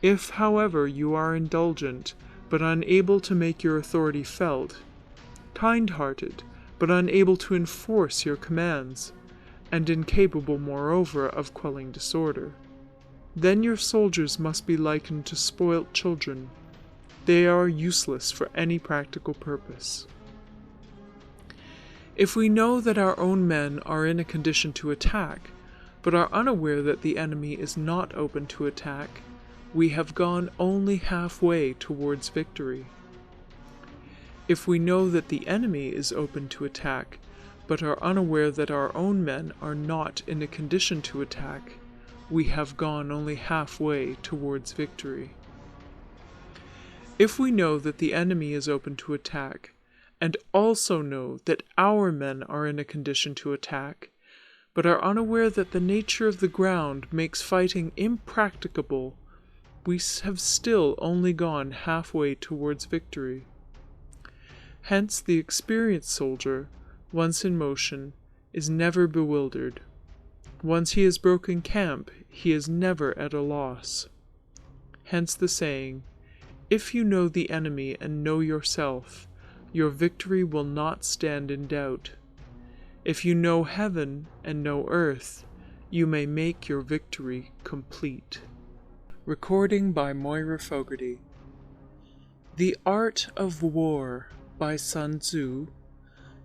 If, however, you are indulgent, but unable to make your authority felt, kind-hearted, but unable to enforce your commands, and incapable, moreover, of quelling disorder. Then your soldiers must be likened to spoilt children. They are useless for any practical purpose. If we know that our own men are in a condition to attack, but are unaware that the enemy is not open to attack, we have gone only halfway towards victory. If we know that the enemy is open to attack, but are unaware that our own men are not in a condition to attack, we have gone only halfway towards victory. If we know that the enemy is open to attack, and also know that our men are in a condition to attack, but are unaware that the nature of the ground makes fighting impracticable, we have still only gone halfway towards victory. Hence the experienced soldier, once in motion, is never bewildered. Once he has broken camp, he is never at a loss. Hence the saying, "If you know the enemy and know yourself, your victory will not stand in doubt. If you know heaven and know earth, you may make your victory complete." Recording by Moira Fogarty. The Art of War by Sun Tzu,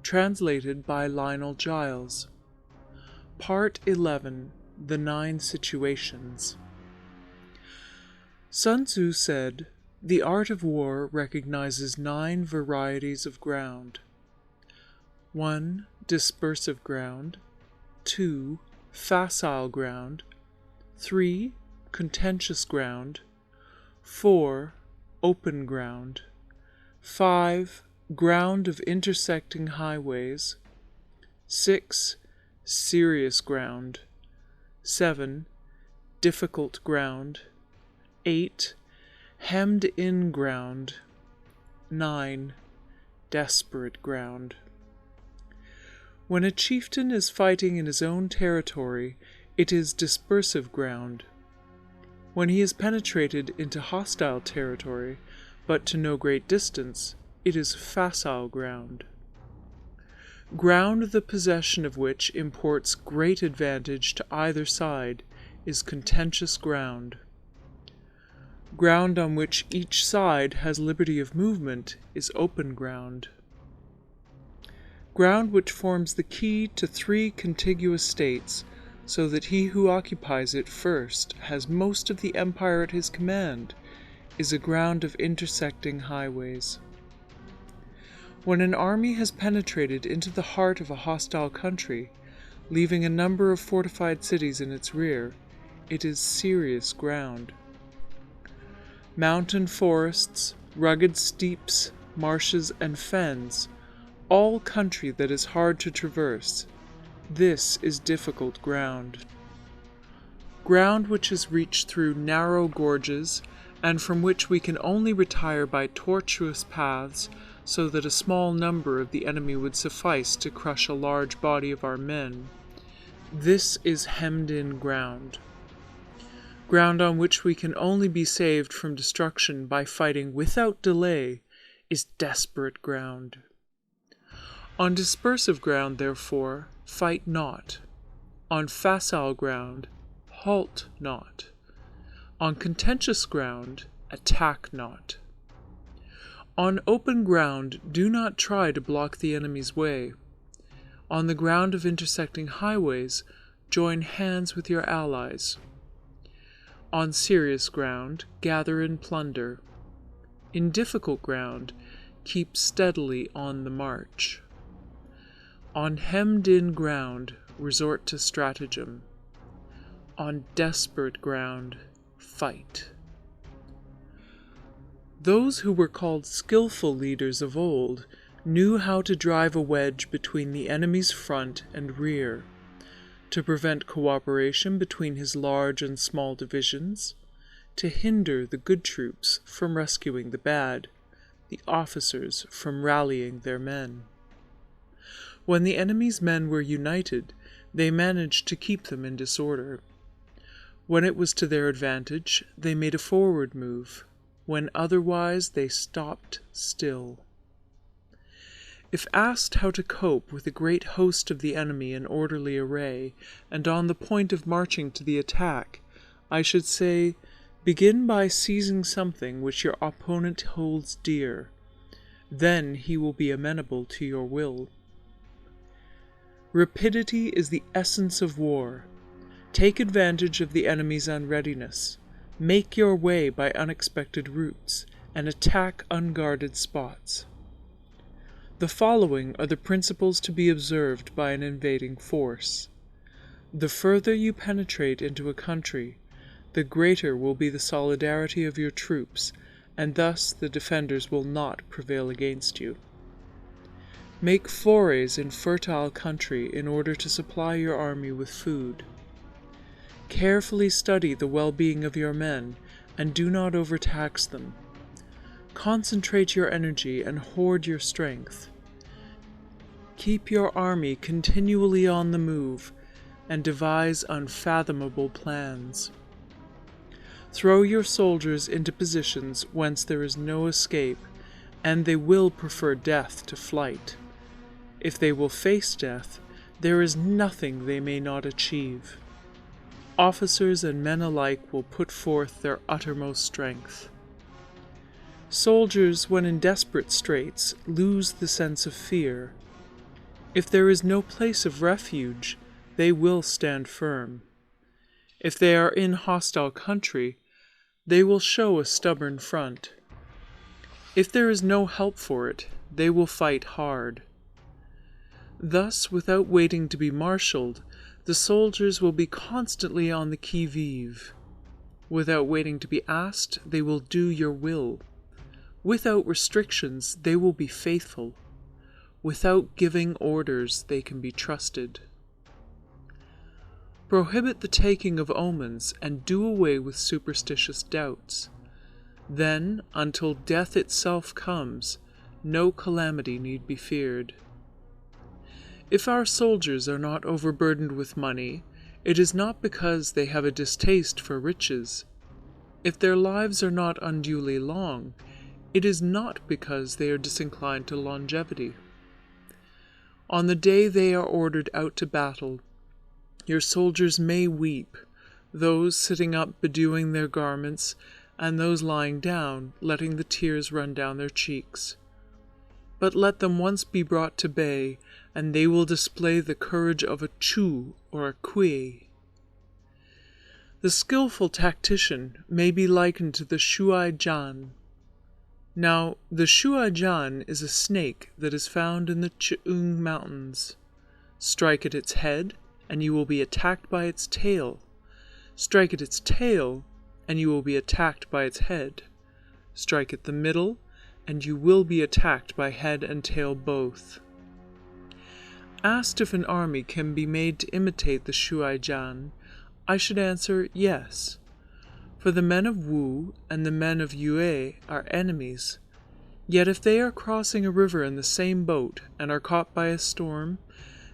translated by Lionel Giles. Part 11. The 9 Situations. Sun Tzu said, "The art of war recognizes 9 varieties of ground. 1. Dispersive ground. 2. Facile ground. 3. Contentious ground. 4. Open ground. 5. Ground of intersecting highways. 6. Serious ground. 7. Difficult ground. 8. Hemmed-in ground. 9. Desperate ground. When a chieftain is fighting in his own territory, it is dispersive ground. When he has penetrated into hostile territory, but to no great distance, it is facile ground. Ground the possession of which imports great advantage to either side is contentious ground. Ground on which each side has liberty of movement is open ground. Ground which forms the key to 3 contiguous states, so that he who occupies it first has most of the empire at his command, is a ground of intersecting highways. When an army has penetrated into the heart of a hostile country, leaving a number of fortified cities in its rear, it is serious ground. Mountain forests, rugged steeps, marshes, and fens, all country that is hard to traverse, this is difficult ground. Ground which is reached through narrow gorges, and from which we can only retire by tortuous paths, so that a small number of the enemy would suffice to crush a large body of our men, this is hemmed-in ground. Ground on which we can only be saved from destruction by fighting without delay is desperate ground. On dispersive ground, therefore, fight not. On facile ground, halt not. On contentious ground, attack not. On open ground, do not try to block the enemy's way. On the ground of intersecting highways, join hands with your allies. On serious ground, gather in plunder. In difficult ground, keep steadily on the march. On hemmed-in ground, resort to stratagem. On desperate ground, fight. Those who were called skillful leaders of old knew how to drive a wedge between the enemy's front and rear, to prevent cooperation between his large and small divisions, to hinder the good troops from rescuing the bad, the officers from rallying their men. When the enemy's men were united, they managed to keep them in disorder. When it was to their advantage, they made a forward move. When otherwise, they stopped still. If asked how to cope with a great host of the enemy in orderly array, and on the point of marching to the attack, I should say, begin by seizing something which your opponent holds dear. Then he will be amenable to your will. Rapidity is the essence of war. Take advantage of the enemy's unreadiness. Make your way by unexpected routes, and attack unguarded spots. The following are the principles to be observed by an invading force. The further you penetrate into a country, the greater will be the solidarity of your troops, and thus the defenders will not prevail against you. Make forays in fertile country in order to supply your army with food. Carefully study the well-being of your men, and do not overtax them. Concentrate your energy and hoard your strength. Keep your army continually on the move, and devise unfathomable plans. Throw your soldiers into positions whence there is no escape, and they will prefer death to flight. If they will face death, there is nothing they may not achieve. Officers and men alike will put forth their uttermost strength. Soldiers, when in desperate straits, lose the sense of fear. If there is no place of refuge, they will stand firm. If they are in hostile country, they will show a stubborn front. If there is no help for it, they will fight hard. Thus, without waiting to be marshaled, the soldiers will be constantly on the qui-vive. Without waiting to be asked, they will do your will. Without restrictions, they will be faithful. Without giving orders, they can be trusted. Prohibit the taking of omens, and do away with superstitious doubts. Then, until death itself comes, no calamity need be feared. If our soldiers are not overburdened with money, it is not because they have a distaste for riches. If their lives are not unduly long, it is not because they are disinclined to longevity. On the day they are ordered out to battle, your soldiers may weep, those sitting up bedewing their garments, and those lying down, letting the tears run down their cheeks. But let them once be brought to bay, and they will display the courage of a Chu or a Kui. The skillful tactician may be likened to the Shuai-jan. Now, the Shuai-jan is a snake that is found in the Ch'ung Mountains. Strike at its head, and you will be attacked by its tail. Strike at its tail, and you will be attacked by its head. Strike at the middle, and you will be attacked by head and tail both. Asked if an army can be made to imitate the Shuai-jan, I should answer yes, for the men of Wu and the men of Yue are enemies. Yet if they are crossing a river in the same boat and are caught by a storm,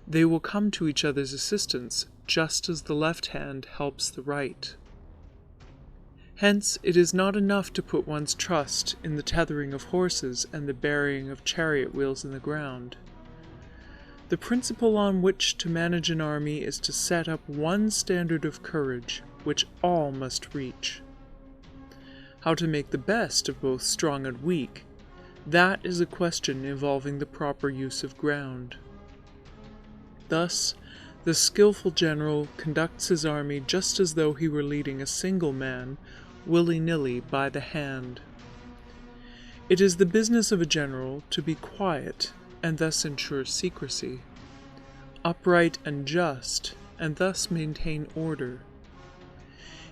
they will come to each other's assistance, just as the left hand helps the right. Hence, it is not enough to put one's trust in the tethering of horses and the burying of chariot wheels in the ground. The principle on which to manage an army is to set up one standard of courage, which all must reach. How to make the best of both strong and weak, that is a question involving the proper use of ground. Thus, the skillful general conducts his army just as though he were leading a single man, willy-nilly by the hand. It is the business of a general to be quiet, and thus ensure secrecy, upright and just, and thus maintain order.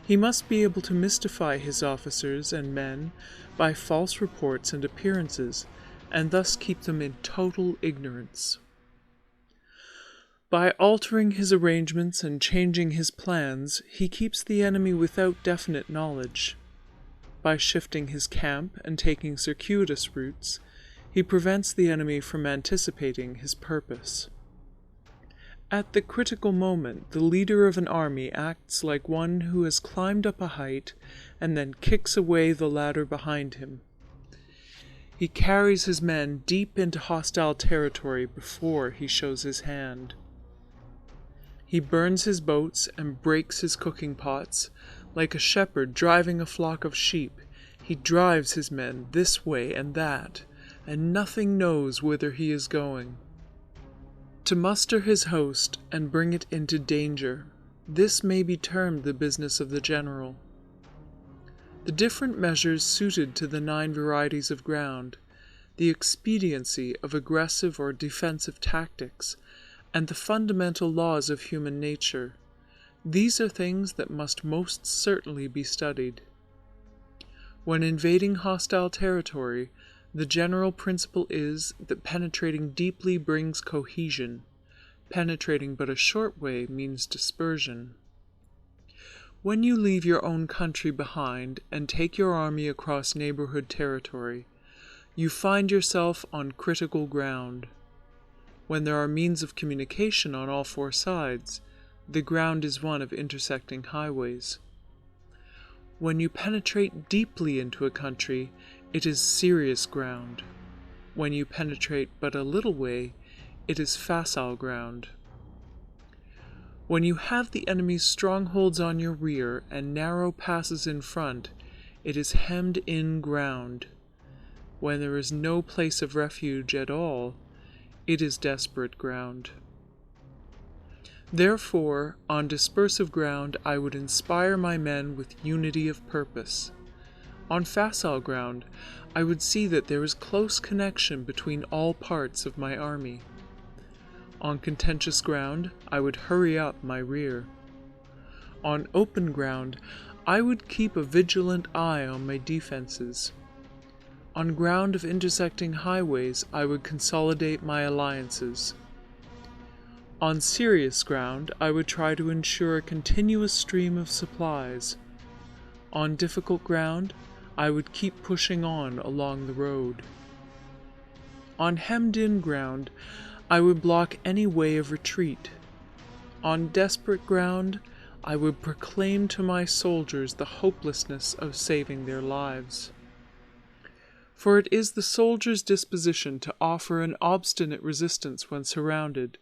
He must be able to mystify his officers and men by false reports and appearances, and thus keep them in total ignorance. By altering his arrangements and changing his plans, he keeps the enemy without definite knowledge. By shifting his camp and taking circuitous routes, he prevents the enemy from anticipating his purpose. At the critical moment, the leader of an army acts like one who has climbed up a height and then kicks away the ladder behind him. He carries his men deep into hostile territory before he shows his hand. He burns his boats and breaks his cooking pots. Like a shepherd driving a flock of sheep, he drives his men this way and that, and nothing knows whither he is going. To muster his host and bring it into danger, this may be termed the business of the general. The different measures suited to the 9 varieties of ground, the expediency of aggressive or defensive tactics, and the fundamental laws of human nature, these are things that must most certainly be studied. When invading hostile territory, the general principle is that penetrating deeply brings cohesion. Penetrating but a short way means dispersion. When you leave your own country behind and take your army across neighborhood territory, you find yourself on critical ground. When there are means of communication on all 4 sides, the ground is one of intersecting highways. When you penetrate deeply into a country, it is serious ground. When you penetrate but a little way, it is facile ground. When you have the enemy's strongholds on your rear and narrow passes in front, it is hemmed-in ground. When there is no place of refuge at all, it is desperate ground. Therefore, on dispersive ground I would inspire my men with unity of purpose. On facile ground, I would see that there is close connection between all parts of my army. On contentious ground, I would hurry up my rear. On open ground, I would keep a vigilant eye on my defenses. On ground of intersecting highways, I would consolidate my alliances. On serious ground, I would try to ensure a continuous stream of supplies. On difficult ground, I would keep pushing on along the road. On hemmed-in ground, I would block any way of retreat. On desperate ground, I would proclaim to my soldiers the hopelessness of saving their lives. For it is the soldier's disposition to offer an obstinate resistance when surrounded,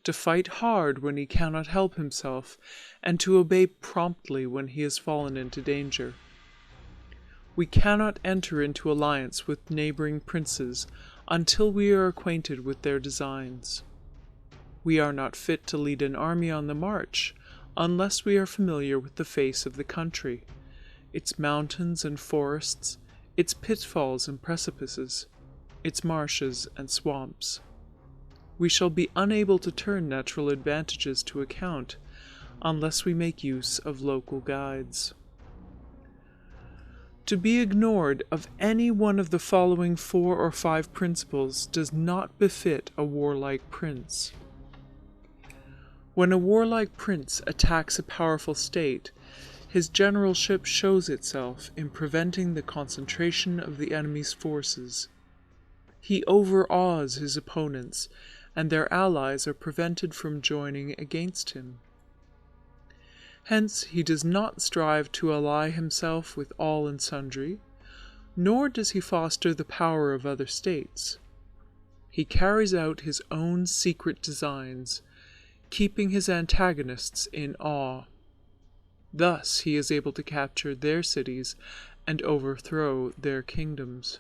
to fight hard when he cannot help himself, and to obey promptly when he has fallen into danger. We cannot enter into alliance with neighboring princes until we are acquainted with their designs. We are not fit to lead an army on the march unless we are familiar with the face of the country, its mountains and forests, its pitfalls and precipices, its marshes and swamps. We shall be unable to turn natural advantages to account unless we make use of local guides. To be ignored of any one of the following 4 or 5 principles does not befit a warlike prince. When a warlike prince attacks a powerful state, his generalship shows itself in preventing the concentration of the enemy's forces. He overawes his opponents, and their allies are prevented from joining against him. Hence he does not strive to ally himself with all and sundry, nor does he foster the power of other states. He carries out his own secret designs, keeping his antagonists in awe. Thus he is able to capture their cities and overthrow their kingdoms.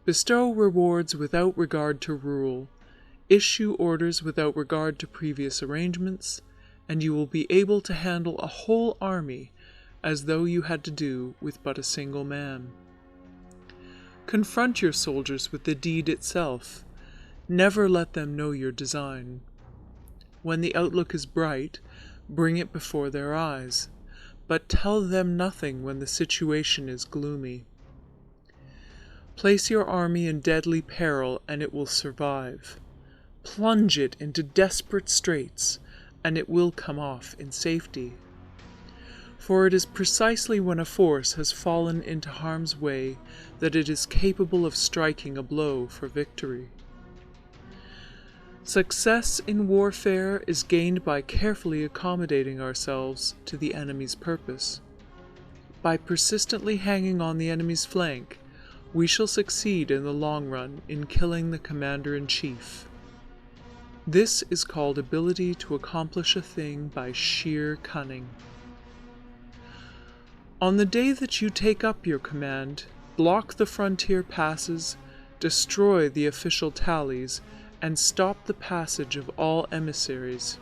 Bestow rewards without regard to rule, issue orders without regard to previous arrangements, and you will be able to handle a whole army as though you had to do with but a single man. Confront your soldiers with the deed itself. Never let them know your design. When the outlook is bright, bring it before their eyes, but tell them nothing when the situation is gloomy. Place your army in deadly peril, and it will survive. Plunge it into desperate straits, and it will come off in safety. For it is precisely when a force has fallen into harm's way that it is capable of striking a blow for victory. Success in warfare is gained by carefully accommodating ourselves to the enemy's purpose. By persistently hanging on the enemy's flank, we shall succeed in the long run in killing the commander-in-chief. This is called ability to accomplish a thing by sheer cunning. On the day that you take up your command, block the frontier passes, destroy the official tallies, and stop the passage of all emissaries.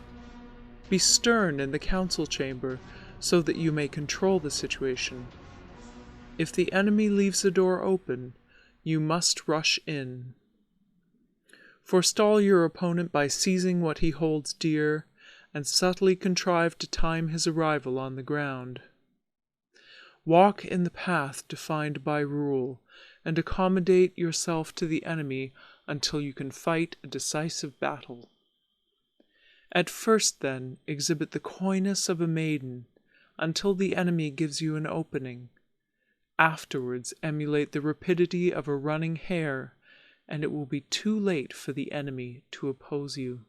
Be stern in the council chamber so that you may control the situation. If the enemy leaves the door open, you must rush in. Forestall your opponent by seizing what he holds dear, and subtly contrive to time his arrival on the ground. Walk in the path defined by rule, and accommodate yourself to the enemy until you can fight a decisive battle. At first, then, exhibit the coyness of a maiden, until the enemy gives you an opening. Afterwards, emulate the rapidity of a running hare, and it will be too late for the enemy to oppose you.